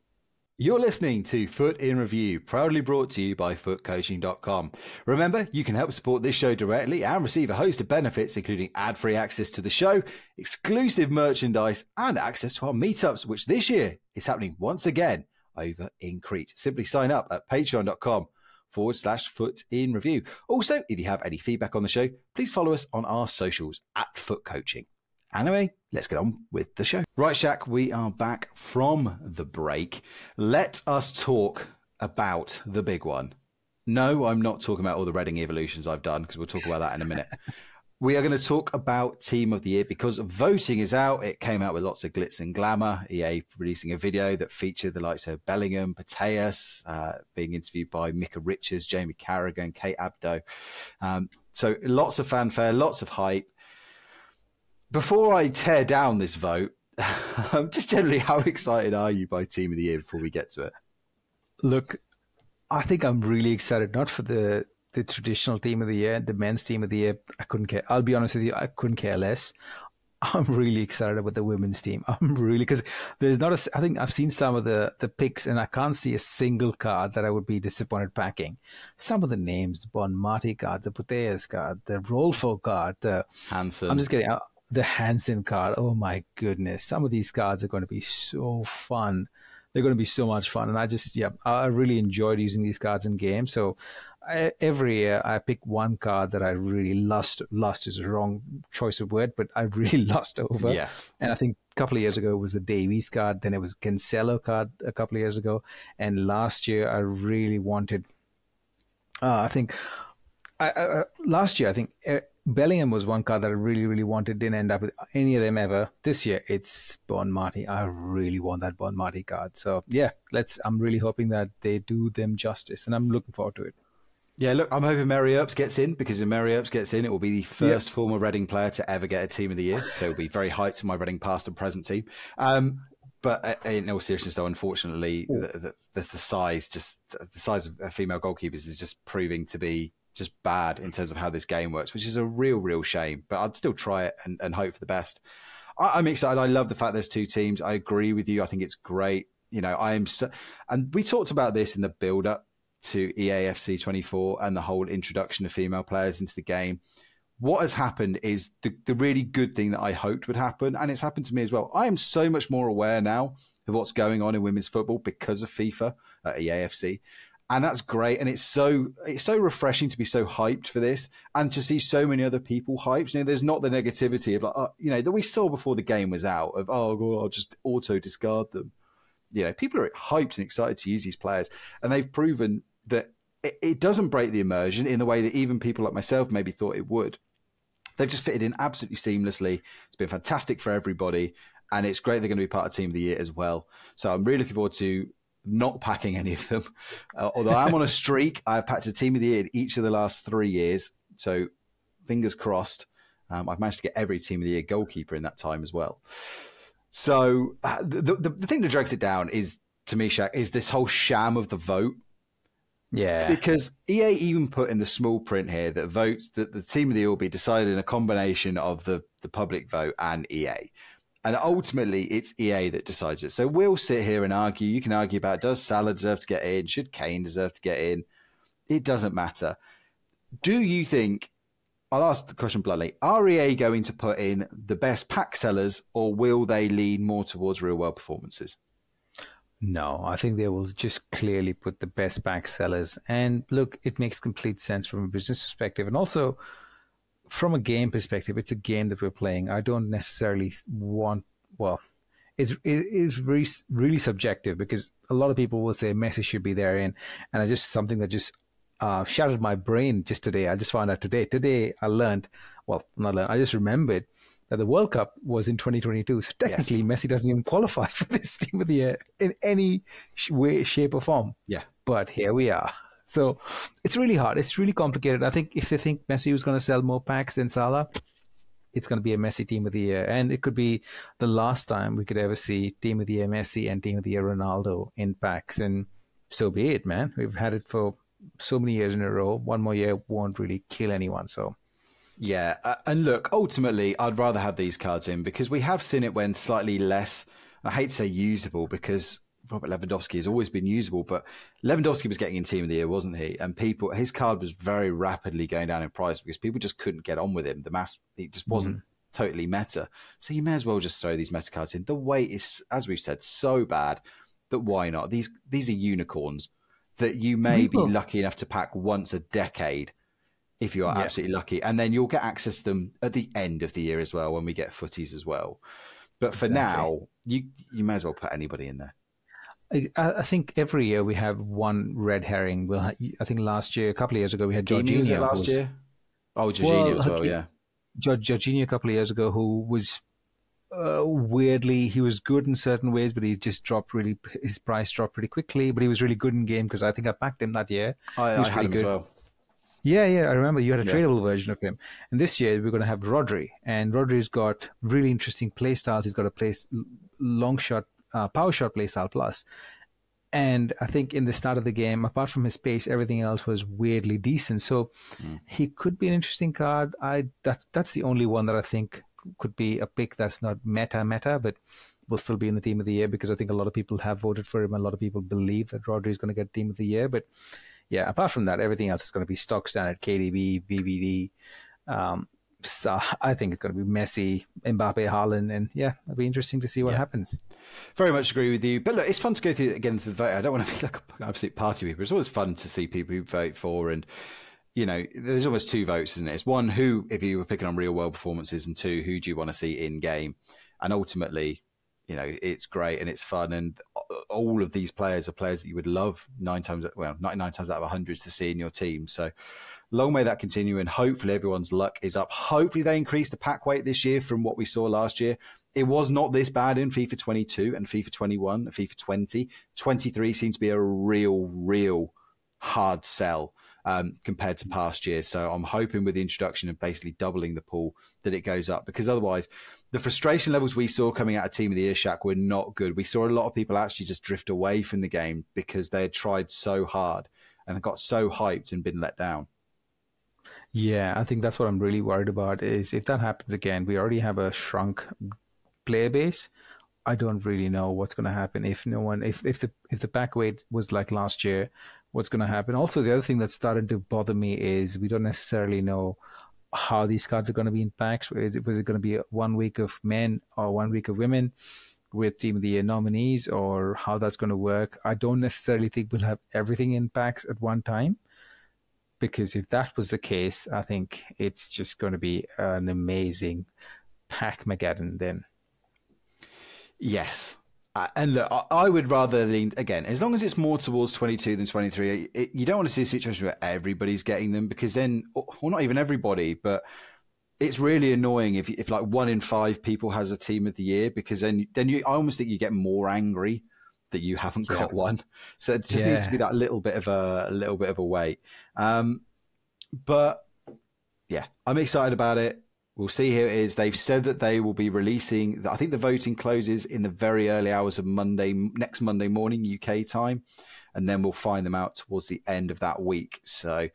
You're listening to Foot in Review, proudly brought to you by footcoaching.com. Remember, you can help support this show directly and receive a host of benefits, including ad-free access to the show, exclusive merchandise, and access to our meetups, which this year is happening once again over in Crete. Simply sign up at patreon.com/Foot in Review. Also, if you have any feedback on the show, please follow us on our socials at Foot Coaching. Anyway, let's get on with the show. Right, Shaq, we are back from the break. Let us talk about the big one. No, I'm not talking about all the Reading evolutions I've done, because we'll talk about that in a minute. We are going to talk about Team of the Year because voting is out. It came out with lots of glitz and glamour. EA releasing a video that featured the likes of Bellingham, Pateas, being interviewed by Micah Richards, Jamie Carragher, Kate Abdo. So lots of fanfare, lots of hype. Before I tear down this vote, just generally, how excited are you by Team of the Year before we get to it? Look, I think I'm really excited, not for the traditional Team of the Year, the men's Team of the Year. I couldn't care. I'll be honest with you, I couldn't care less. I'm really excited about the women's team. I'm really, because there's not a, I think I've seen some of the picks and I can't see a single card that I would be disappointed packing. Some of the names, the Bon Marti card, the Puteas card, the Rolfo card, the Hansen. I'm just getting out. The Hansen card, oh my goodness. Some of these cards are going to be so fun. They're going to be so much fun. And I really enjoyed using these cards in games. So every year I pick one card that I really lust is a wrong choice of word, but I really lust over. Yes. And I think a couple of years ago it was the Davies card. Then it was Cancelo card a couple of years ago. And last year I really wanted, last year I think Bellingham was one card that I really, really wanted. Didn't end up with any of them ever. This year, it's Bon Marti. I really want that Bon Marti card. So, yeah, I'm really hoping that they do them justice, and I'm looking forward to it. Yeah, look, I'm hoping Mary Earps gets in, because if Mary Earps gets in, it will be the first former Reading player to ever get a Team of the Year. So it'll be very hyped to my Reading past and present team. But in all seriousness, though, unfortunately, the size of female goalkeepers is just proving to be just bad in terms of how this game works, which is a real shame. But I'd still try it and hope for the best. I'm excited. I love the fact there's two teams. I agree with you. I think it's great. You know, and we talked about this in the build-up to EAFC 24 and the whole introduction of female players into the game. What has happened is the really good thing that I hoped would happen, and it's happened to me as well. I am so much more aware now of what's going on in women's football because of FIFA at EAFC. And that's great. And it's so refreshing to be so hyped for this and to see so many other people hyped. You know, there's not the negativity of that we saw before the game was out of, I'll just auto discard them. You know, people are hyped and excited to use these players. And they've proven that it doesn't break the immersion in the way that even people like myself maybe thought it would. They've just fitted in absolutely seamlessly. It's been fantastic for everybody. And it's great they're going to be part of Team of the Year as well. So I'm really looking forward to not packing any of them. Although I'm on a streak, I've packed a Team of the Year in each of the last 3 years. So fingers crossed. I've managed to get every Team of the Year goalkeeper in that time as well. So the thing that drags it down is, to me, Shaq, is this whole sham of the vote. Yeah. Because EA even put in the small print here that the Team of the Year will be decided in a combination of the public vote and EA. And ultimately, it's EA that decides it. So we'll sit here and argue. You can argue about, does Salah deserve to get in? Should Kane deserve to get in? It doesn't matter. Do you think, I'll ask the question bluntly, are EA going to put in the best pack sellers, or will they lean more towards real world performances? No, I think they will just clearly put the best pack sellers. And look, it makes complete sense from a business perspective. And also, from a game perspective, it's a game that we're playing. I don't necessarily want, it's really subjective, because a lot of people will say Messi should be there in, and I just something that just shattered my brain just today. I just found out today. Today I learned, I just remembered that the World Cup was in 2022. So technically, yes, Messi doesn't even qualify for this Team of the Year in any way, shape, or form. Yeah. But here we are. So it's really hard. It's really complicated. I think if they think Messi was going to sell more packs than Salah, it's going to be a Messi Team of the Year. And it could be the last time we could ever see Team of the Year Messi and Team of the Year Ronaldo in packs. And so be it, man. We've had it for so many years in a row. One more year won't really kill anyone. So yeah. And look, ultimately, I'd rather have these cards in, because we have seen it when slightly less, I hate to say usable, because Robert Lewandowski has always been usable, but Lewandowski was getting in Team of the Year, wasn't he? And his card was very rapidly going down in price because people just couldn't get on with him. He just wasn't totally meta. So you may as well just throw these meta cards in. The weight is, as we've said, so bad that why not? These are unicorns that you may be lucky enough to pack once a decade if you are absolutely lucky. And then you'll get access to them at the end of the year as well when we get footies as well. But for now, you may as well put anybody in there. I think every year we have one red herring. I think a couple of years ago, we had Jorginho. Last year? Oh, Jorginho as well, yeah. Jorginho a couple of years ago, who was weirdly, he was good in certain ways, but he just his price dropped pretty quickly, but he was really good in game because I think I backed him that year. I had him as well. Yeah, I remember you had a tradable version of him. And this year we're going to have Rodri, and Rodri's got really interesting play styles. He's got a long shot, power shot play style plus. And I think in the start of the game, apart from his pace, everything else was weirdly decent. So he could be an interesting card. That's the only one that I think could be a pick that's not meta, but will still be in the Team of the Year because I think a lot of people have voted for him. A lot of people believe that Rodri is going to get Team of the Year. But yeah, apart from that, everything else is going to be stock standard, KDB, BBD. So I think it's going to be Messi, Mbappe, Haaland, and yeah, it'll be interesting to see what happens. Very much agree with you. But look, it's fun to go through the vote. I don't want to be like an absolute party people. It's always fun to see people who vote for, and there's almost two votes, isn't it? It's one, who, if you were picking on real world performances, and two, who do you want to see in game? And ultimately, it's great and it's fun, and all of these players are players that you would love 99 times out of 100 to see in your team. So long may that continue, and hopefully everyone's luck is up. Hopefully they increase the pack weight this year from what we saw last year. It was not this bad in FIFA 22 and FIFA 21 and FIFA 20. 23 seems to be a real hard sell compared to past years. So I'm hoping with the introduction of basically doubling the pool that it goes up, because otherwise the frustration levels we saw coming out of Team of the Year, Shaq, were not good. We saw a lot of people actually just drift away from the game because they had tried so hard and got so hyped and been let down. Yeah, I think that's what I'm really worried about, is if that happens again, we already have a shrunk player base. I don't really know what's going to happen if the pack weight was like last year. What's going to happen? Also, the other thing that started to bother me is we don't necessarily know how these cards are going to be in packs. Was it going to be 1 week of men or 1 week of women with Team of the Year nominees, or how that's going to work? I don't necessarily think we'll have everything in packs at one time, because if that was the case, I think it's just going to be an amazing pack-mageddon then. Yes. And look, I would rather lean, again, as long as it's more towards 22 than 23, you don't want to see a situation where everybody's getting them, because then, well, not even everybody, but it's really annoying if like 1 in 5 people has a Team of the Year, because then I almost think you get more angry that you haven't got one. So it just needs to be that little bit of a wait. But yeah, I'm excited about it. We'll see how it is. They've said that they will be releasing, I think the voting closes in the very early hours of next Monday morning, UK time. And then we'll find them out towards the end of that week. So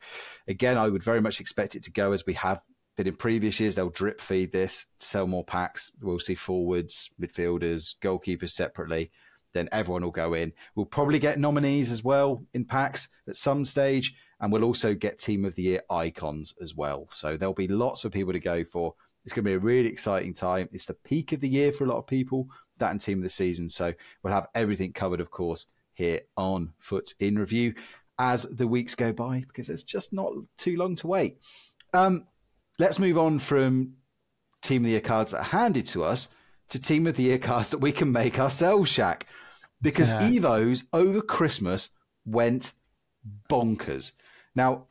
again, I would very much expect it to go as we have been in previous years. They'll drip feed this to sell more packs. We'll see forwards, midfielders, goalkeepers separately. Then everyone will go in. We'll probably get nominees as well in packs at some stage. And we'll also get Team of the Year icons as well. So there'll be lots of people to go for. It's going to be a really exciting time. It's the peak of the year for a lot of people, that and Team of the Season. So we'll have everything covered, of course, here on Foot in Review as the weeks go by, because it's just not too long to wait. Let's move on from Team of the Year cards that are handed to us to Team of the Year cards that we can make ourselves, Shaq. Because Evos over Christmas went bonkers. Now,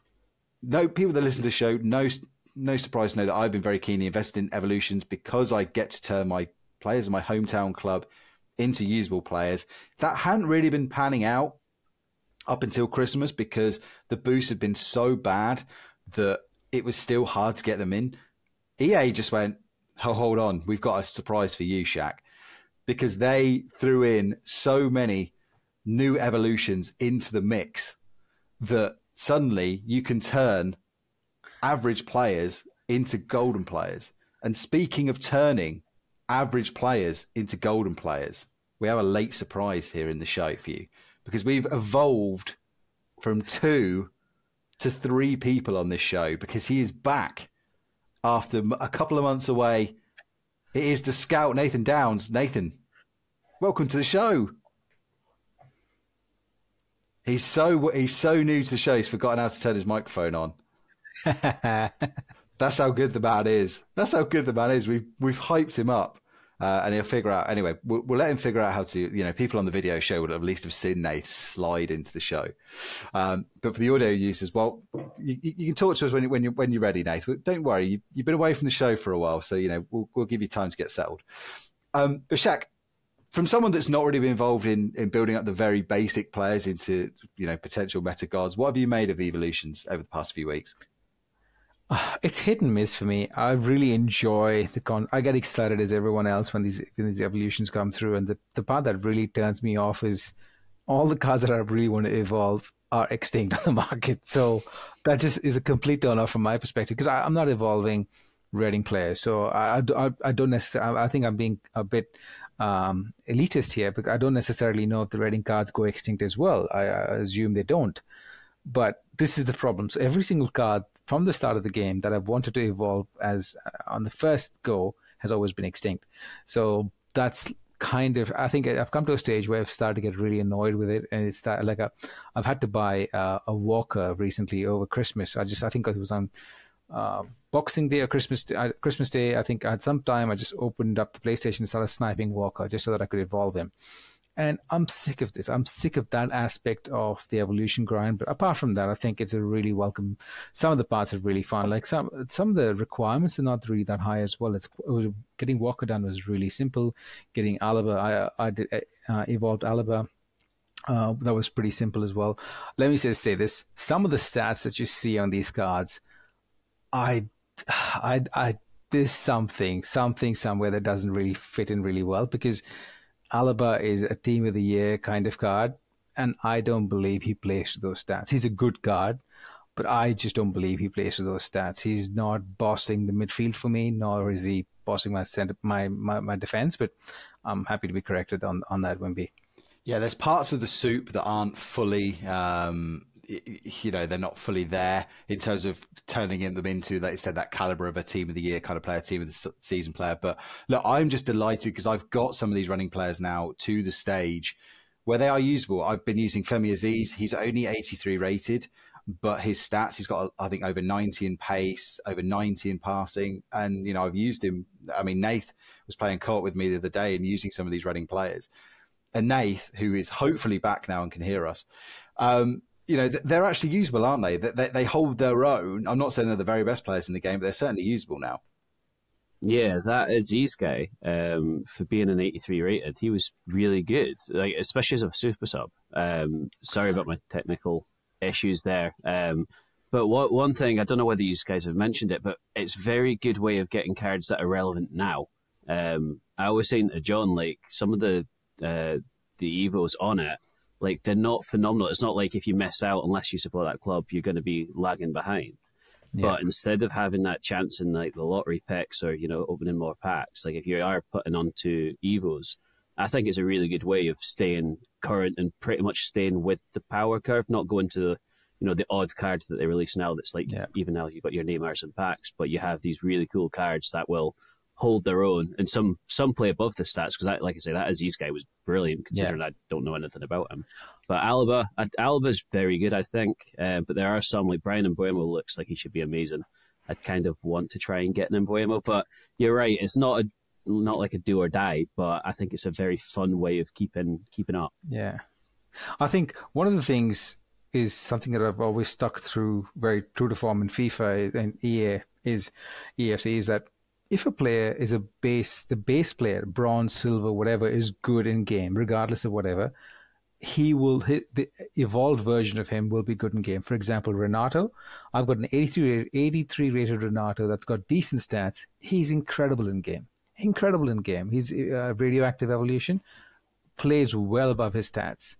no people that listen to the show, no surprise to know that I've been very keenly invested in evolutions, because I get to turn my players in my hometown club into usable players. That hadn't really been panning out up until Christmas, because the boosts had been so bad that it was still hard to get them in. EA just went, oh, hold on, we've got a surprise for you, Shaq, because they threw in so many new evolutions into the mix that suddenly you can turn average players into golden players. And speaking of turning average players into golden players, we have a late surprise here in the show for you, because we've evolved from 2 to 3 people on this show, because he is back after a couple of months away. It is the scout, Nathan Downs. Nathan, welcome to the show. He's so new to the show, he's forgotten how to turn his microphone on. That's how good the man is. That's how good the man is. We've hyped him up, and he'll figure out. Anyway, we'll let him figure out how to. You know, people on the video show will at least have seen Nate slide into the show. But for the audio users, well, you can talk to us when you're ready, Nate. Don't worry, you've been away from the show for a while, so you know we'll give you time to get settled. But Shaq, from someone that's not really been involved in building up the very basic players into, you know, potential meta gods, what have you made of evolutions over the past few weeks? It's hit and miss for me. I really enjoy I get excited as everyone else when these evolutions come through, and the part that really turns me off is all the cards that I really want to evolve are extinct on the market. So that just is a complete turn off from my perspective, because I'm not evolving raiding players. So I don't necessarily. I think I'm being a bit elitist here, because I don't necessarily know if the raiding cards go extinct as well. I assume they don't. But this is the problem. So every single card from the start of the game that I've wanted to evolve as on the first go has always been extinct. So that's kind of, I think I've come to a stage where I've started to get really annoyed with it. And it's that, like I've had to buy a walker recently over Christmas. I think it was on Boxing Day or Christmas Day. I think I had some time. I just opened up the PlayStation and started sniping walker just so that I could evolve him. And I'm sick of this. I'm sick of that aspect of the evolution grind. But apart from that, I think it's a really welcome. Some of the parts are really fun. Like some of the requirements are not really that high as well. Getting Walker done was really simple. Getting Alaba, I did evolved Alaba. That was pretty simple as well. Let me say this: some of the stats that you see on these cards, there's something somewhere that doesn't really fit in really well, because Alaba is a team of the year kind of card, and I don't believe he plays to those stats. He's a good card, but I just don't believe he plays to those stats. He's not bossing the midfield for me, nor is he bossing my defense, but I'm happy to be corrected on that, Wimby. Yeah, there's parts of the soup that aren't fully, they're not fully there in terms of turning them into, like you said, that caliber of a team of the year kind of player, team of the season player. But look, I'm just delighted because I've got some of these running players now to the stage where they are usable. I've been using Femi Aziz. He's only 83 rated, but his stats, he's got, I think, over 90 in pace, over 90 in passing. And, you know, I've used him. I mean, Nath was playing co-op with me the other day and using some of these running players. And Nath, who is hopefully back now and can hear us, they're actually usable, aren't they? They hold their own. I'm not saying they're the very best players in the game, but they're certainly usable now. Yeah, that Aziz guy, for being an 83 rated, he was really good, like especially as a super sub. Sorry about my technical issues there. But one thing, I don't know whether you guys have mentioned it, but it's a very good way of getting cards that are relevant now. I was saying to John, like, some of the evos on it, like, they're not phenomenal. It's not like if you miss out, unless you support that club, you're going to be lagging behind. Yeah. But instead of having that chance in, like, the lottery picks or, opening more packs, like, if you are putting onto evos, I think it's a really good way of staying current and pretty much staying with the power curve, not going to the odd card that they release now that's like, even now you've got your Neymars and packs, but you have these really cool cards that will hold their own, and some play above the stats, because that, like I say, that Aziz guy was brilliant considering I don't know anything about him. But Alaba's very good, I think, but there are some, like Brian Mbuemo looks like he should be amazing. I'd kind of want to try and get an Mbuemo, but you're right, it's not like a do or die, but I think it's a very fun way of keeping up. Yeah, I think one of the things is something that I've always stuck through, very true to form in FIFA and EFC, is that if a player is the base player, bronze, silver, whatever, is good in game, regardless of whatever, the evolved version of him will be good in game. For example, Renato, I've got an 83 rated Renato that's got decent stats. He's incredible in game. He's radioactive evolution, plays well above his stats.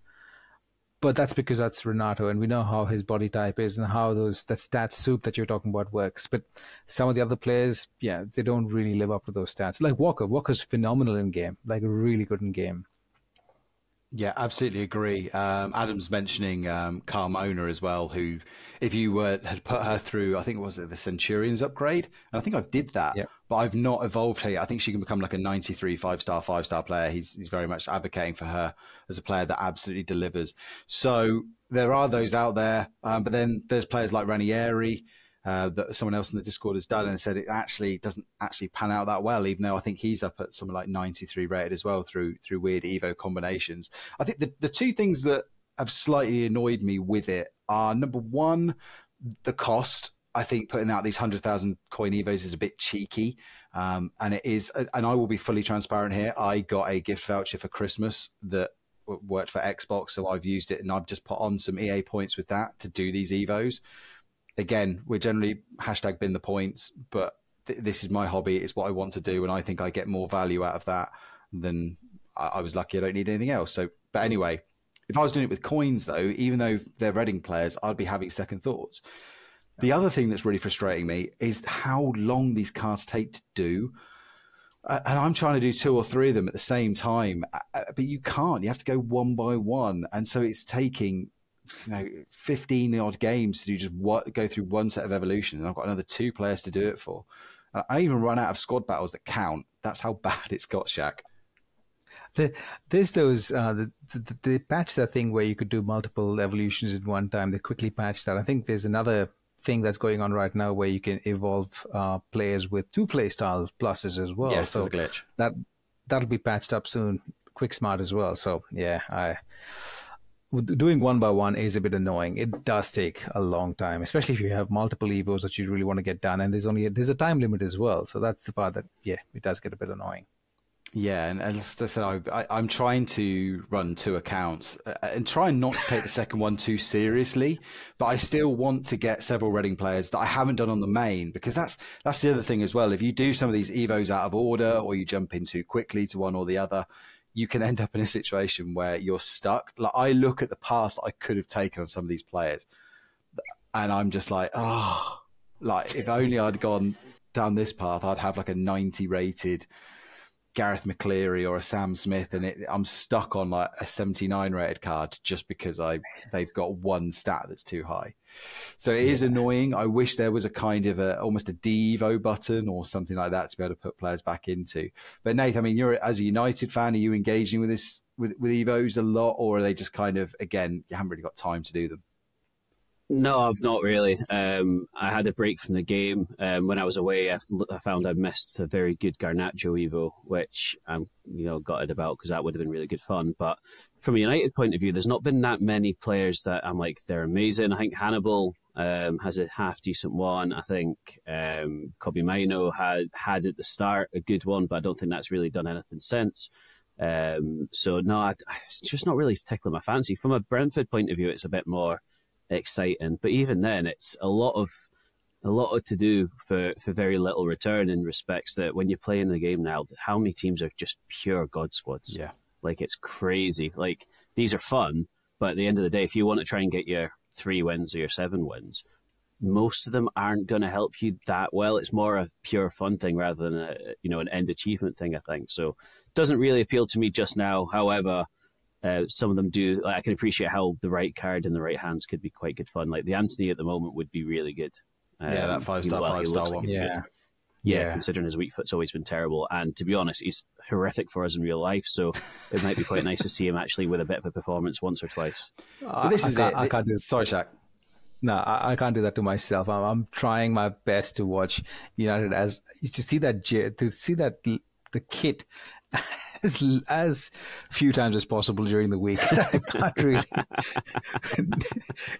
But that's because that's Renato, and we know how his body type is and how that stat soup that you're talking about works. But some of the other players, they don't really live up to those stats. Like Walker. Walker's phenomenal in game, like really good in game. Yeah, absolutely agree. Adam's mentioning Carmona as well, who, if you had put her through, I think it was the Centurions upgrade, and I think I did that, Yeah. but I've not evolved her yet. I think she can become like a 93 five-star player. He's very much advocating for her as a player that absolutely delivers. So there are those out there, but then there's players like Ranieri, that someone else in the Discord has done and said it actually doesn't actually pan out that well, even though I think he's up at something like 93 rated as well through weird Evo combinations. I think the two things that have slightly annoyed me with it are, number one, the cost. I think putting out these 100,000 coin Evos is a bit cheeky. And it is, and I will be fully transparent here. I got a gift voucher for Christmas that worked for Xbox, so I've used it and I've just put on some EA points with that to do these Evos. Again, we're generally hashtag bin the points, but this is my hobby. It's what I want to do. And I think I get more value out of that than I was lucky. I don't need anything else. So, but anyway, if I was doing it with coins though, even though they're Reading players, I'd be having second thoughts. The other thing that's really frustrating me is how long these cards take to do. And I'm trying to do 2 or 3 of them at the same time, but you can't. You have to go one by one. And so it's taking 15 odd games to do just go through one set of evolution, and I've got another 2 players to do it for. And I even run out of squad battles that count. That's how bad it's got, Shaq. There's those they patched that thing where you could do multiple evolutions at one time. They quickly patched that. I think there's another thing that's going on right now where you can evolve players with 2 play style pluses as well. Yes, so there's a glitch. That'll be patched up soon. Quick smart as well. So yeah, doing one by one is a bit annoying. It does take a long time, especially if you have multiple Evos that you really want to get done, and there's a time limit as well. So that's the part that it does get a bit annoying. Yeah, and as I said, I'm trying to run 2 accounts and try not to take the second one too seriously, but I still want to get several Reading players that I haven't done on the main, because that's the other thing as well. If you do some of these Evos out of order, or you jump in too quickly to one or the other, you can end up in a situation where you're stuck. Like, I look at the pass that I could have taken on some of these players, and I'm just like, like if only I'd gone down this path, I'd have like a 90 rated Gareth McCleary or a Sam Smith, and I'm stuck on like a 79 rated card just because they've got one stat that's too high. So it is annoying. I wish there was a kind of almost a Devo button or something like that to be able to put players back into. But Nate, I mean, you're as a United fan, are you engaging with this with Evos a lot, or are they just kind of, again, you haven't really got time to do them? No, I've not really. I had a break from the game when I was away. I found I missed a very good Garnacho Evo, which I'm gutted about, because that would have been really good fun. But from a United point of view, there's not been that many players that I'm like, they're amazing. I think Hannibal has a half decent one. I think Kobe Maino had at the start a good one, but I don't think that's really done anything since. So no, it's just not really tickling my fancy. From a Brentford point of view, it's a bit more exciting, but even then it's a lot to do for very little return, in respects that when you play in the game now, how many teams are just pure god squads? Yeah, like, it's crazy. Like, these are fun, but at the end of the day, if you want to try and get your 3 wins or your 7 wins, most of them aren't going to help you that well. It's more a pure fun thing rather than an end achievement thing, I think. So it doesn't really appeal to me just now. However, some of them do. Like, I can appreciate how the right card in the right hands could be quite good fun. Like the Anthony at the moment would be really good. That 5-star one. Yeah, considering his weak foot's always been terrible. And to be honest, he's horrific for us in real life. So it might be quite nice to see him actually with a bit of a performance once or twice. But this is it. I can't do it. Sorry, Shaq. No, I can't do that to myself. I'm trying my best to watch United to see the kit as few times as possible during the week. I can't really.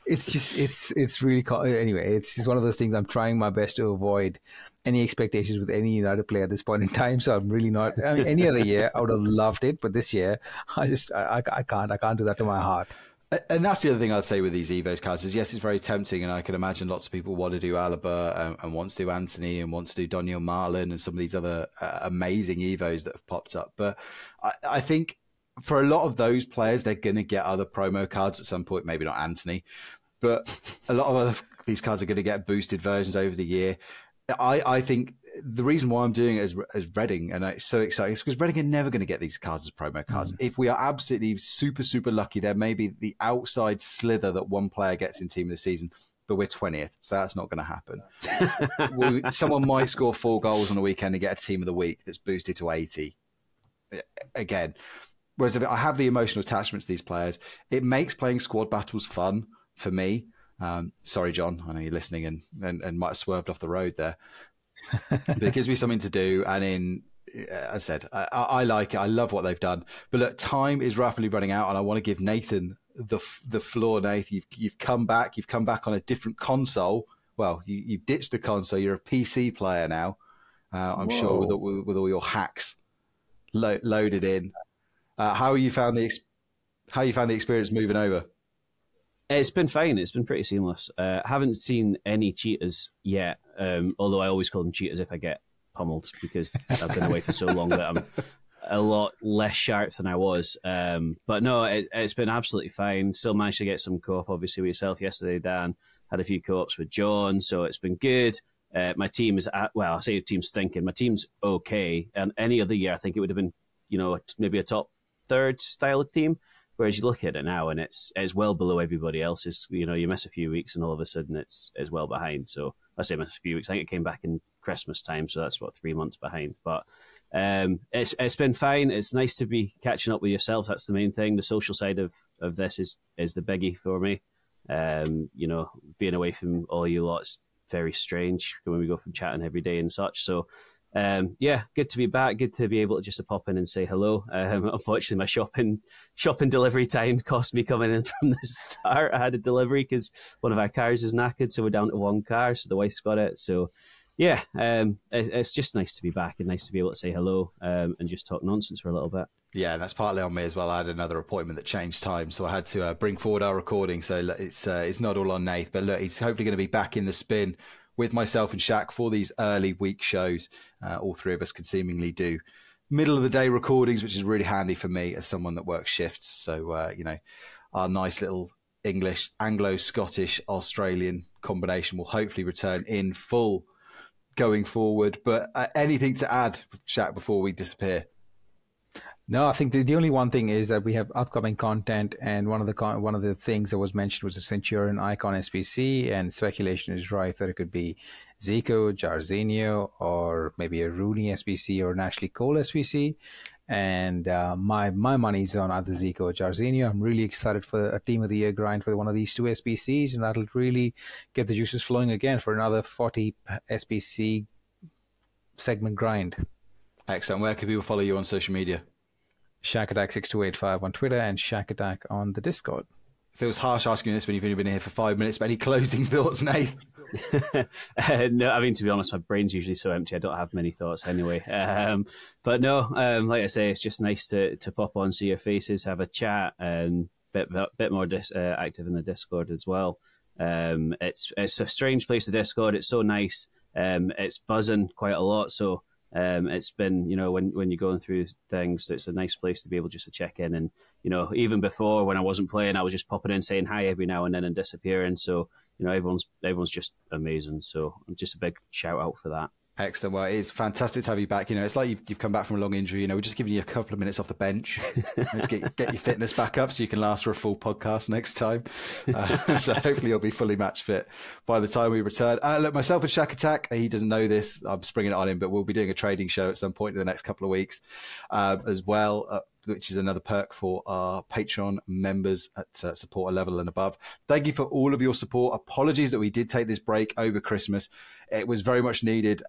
It's really anyway. It's just one of those things. I'm trying my best to avoid any expectations with any United player at this point in time. So I'm really not. I mean, any other year I would have loved it, but this year I can't do that to my heart. And that's the other thing I'd say with these Evos cards is, yes, it's very tempting, and I can imagine lots of people want to do Alaba and want to do Anthony and want to do Daniel Marlin and some of these other amazing Evos that have popped up. But I think for a lot of those players, they're going to get other promo cards at some point, maybe not Anthony, but a lot of these cards are going to get boosted versions over the year. I think the reason why I'm doing it as Reading, and it's so exciting, is because Reading are never going to get these cards as promo cards. If we are absolutely super, super lucky, there may be the outside slither that one player gets in team of the season, but we're 20th, so that's not going to happen. Someone might score 4 goals on the weekend and get a team of the week that's boosted to 80. Again, whereas if I have the emotional attachment to these players, it makes playing squad battles fun for me. Sorry, John, I know you're listening and might have swerved off the road there. But it gives me something to do. And as I said, I like it. I love what they've done. But look, time is rapidly running out, and I want to give Nathan the floor. Nathan, you've come back. You've come back on a different console. Well, you've ditched the console. You're a PC player now. I'm sure with all your hacks loaded in. How you found the experience moving over? It's been fine. It's been pretty seamless. Haven't seen any cheaters yet, although I always call them cheaters if I get pummeled, because I've been away for so long that I'm a lot less sharp than I was. But no, it's been absolutely fine. Still managed to get some co-op, obviously, with yourself yesterday, Dan. Had a few co-ops with John, so it's been good. My team is, well, I say the team's stinking. My team's okay. And any other year, I think it would have been, maybe a top 3rd style of team. Whereas you look at it now and it's well below everybody else's. You miss a few weeks and all of a sudden it's well behind. So I say miss a few weeks. I think it came back in Christmas time, so that's 3 months behind. But it's been fine. It's nice to be catching up with yourselves. That's the main thing. The social side of this is the biggie for me. Being away from all you lot's very strange when we go from chatting every day and such. So good to be back. Good to be able to just pop in and say hello. Unfortunately, my shopping delivery time cost me coming in from the start. I had a delivery because one of our cars is knackered, so we're down to one car. So the wife's got it. So it's just nice to be back and nice to be able to say hello and just talk nonsense for a little bit. Yeah, that's partly on me as well. I had another appointment that changed time, so I had to bring forward our recording. So it's not all on Nath, but look, he's hopefully going to be back in the spin with myself and Shaq for these early week shows. All 3 of us could seemingly do middle of the day recordings, which is really handy for me as someone that works shifts. So, our nice little English, Anglo-Scottish, Australian combination will hopefully return in full going forward. But anything to add, Shaq, before we disappear? No, I think the only one thing is that we have upcoming content, and one of the things that was mentioned was a Centurion Icon SPC, and speculation is rife that it could be Zico, Jarzinho, or maybe a Rooney SPC or an Ashley Cole SPC. And my money's on either Zico or Jarzinho. I'm really excited for a Team of the Year grind for one of these 2 SPCs, and that'll really get the juices flowing again for another 40 SPC segment grind. Excellent. Where can people follow you on social media? ShackAttack6285 on Twitter and ShackAttack on the Discord. Feels harsh asking this when you've only been here for 5 minutes, but any closing thoughts, Nate? No, I mean, to be honest, my brain's usually so empty, I don't have many thoughts anyway. But no, like I say, it's just nice to pop on, see your faces, have a chat, and bit more active in the Discord as well. It's a strange place, the Discord. It's so nice. It's buzzing quite a lot, so it's been, when you're going through things, it's a nice place to be able just to check in. And, even before when I wasn't playing, I was just popping in saying hi every now and then and disappearing. So, everyone's just amazing. So just a big shout out for that. Excellent. Well, it's fantastic to have you back. It's like you've come back from a long injury. We're just giving you a couple of minutes off the bench to get your fitness back up so you can last for a full podcast next time. So hopefully you'll be fully match fit by the time we return. Look, myself and Shaq Attack, he doesn't know this. I'm springing it on him, but we'll be doing a trading show at some point in the next couple of weeks as well, which is another perk for our Patreon members at supporter level and above. Thank you for all of your support. Apologies that we did take this break over Christmas. It was very much needed.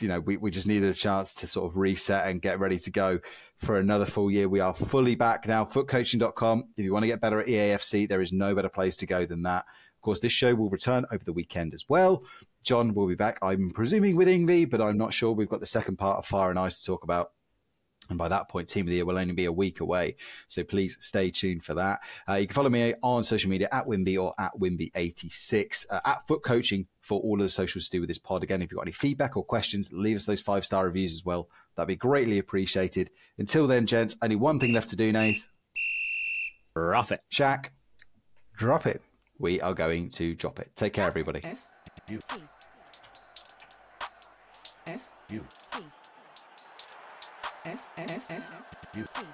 We just needed a chance to sort of reset and get ready to go for another full year. We are fully back now. Footcoaching.com. If you want to get better at EAFC, there is no better place to go than that. Of course, this show will return over the weekend as well. John will be back, I'm presuming, with Ingvi, but I'm not sure. We've got the second part of Fire and Ice to talk about. And by that point, Team of the Year will only be a week away. So please stay tuned for that. You can follow me on social media at Wimby or at Wimby86, at Foot Coaching for all of the socials to do with this pod. Again, if you've got any feedback or questions, leave us those 5-star reviews as well. That'd be greatly appreciated. Until then, gents, only one thing left to do, Nath. Drop it. Shaq. Drop it. We are going to drop it. Take care, everybody. U T F F F U T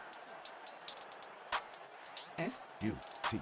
F U T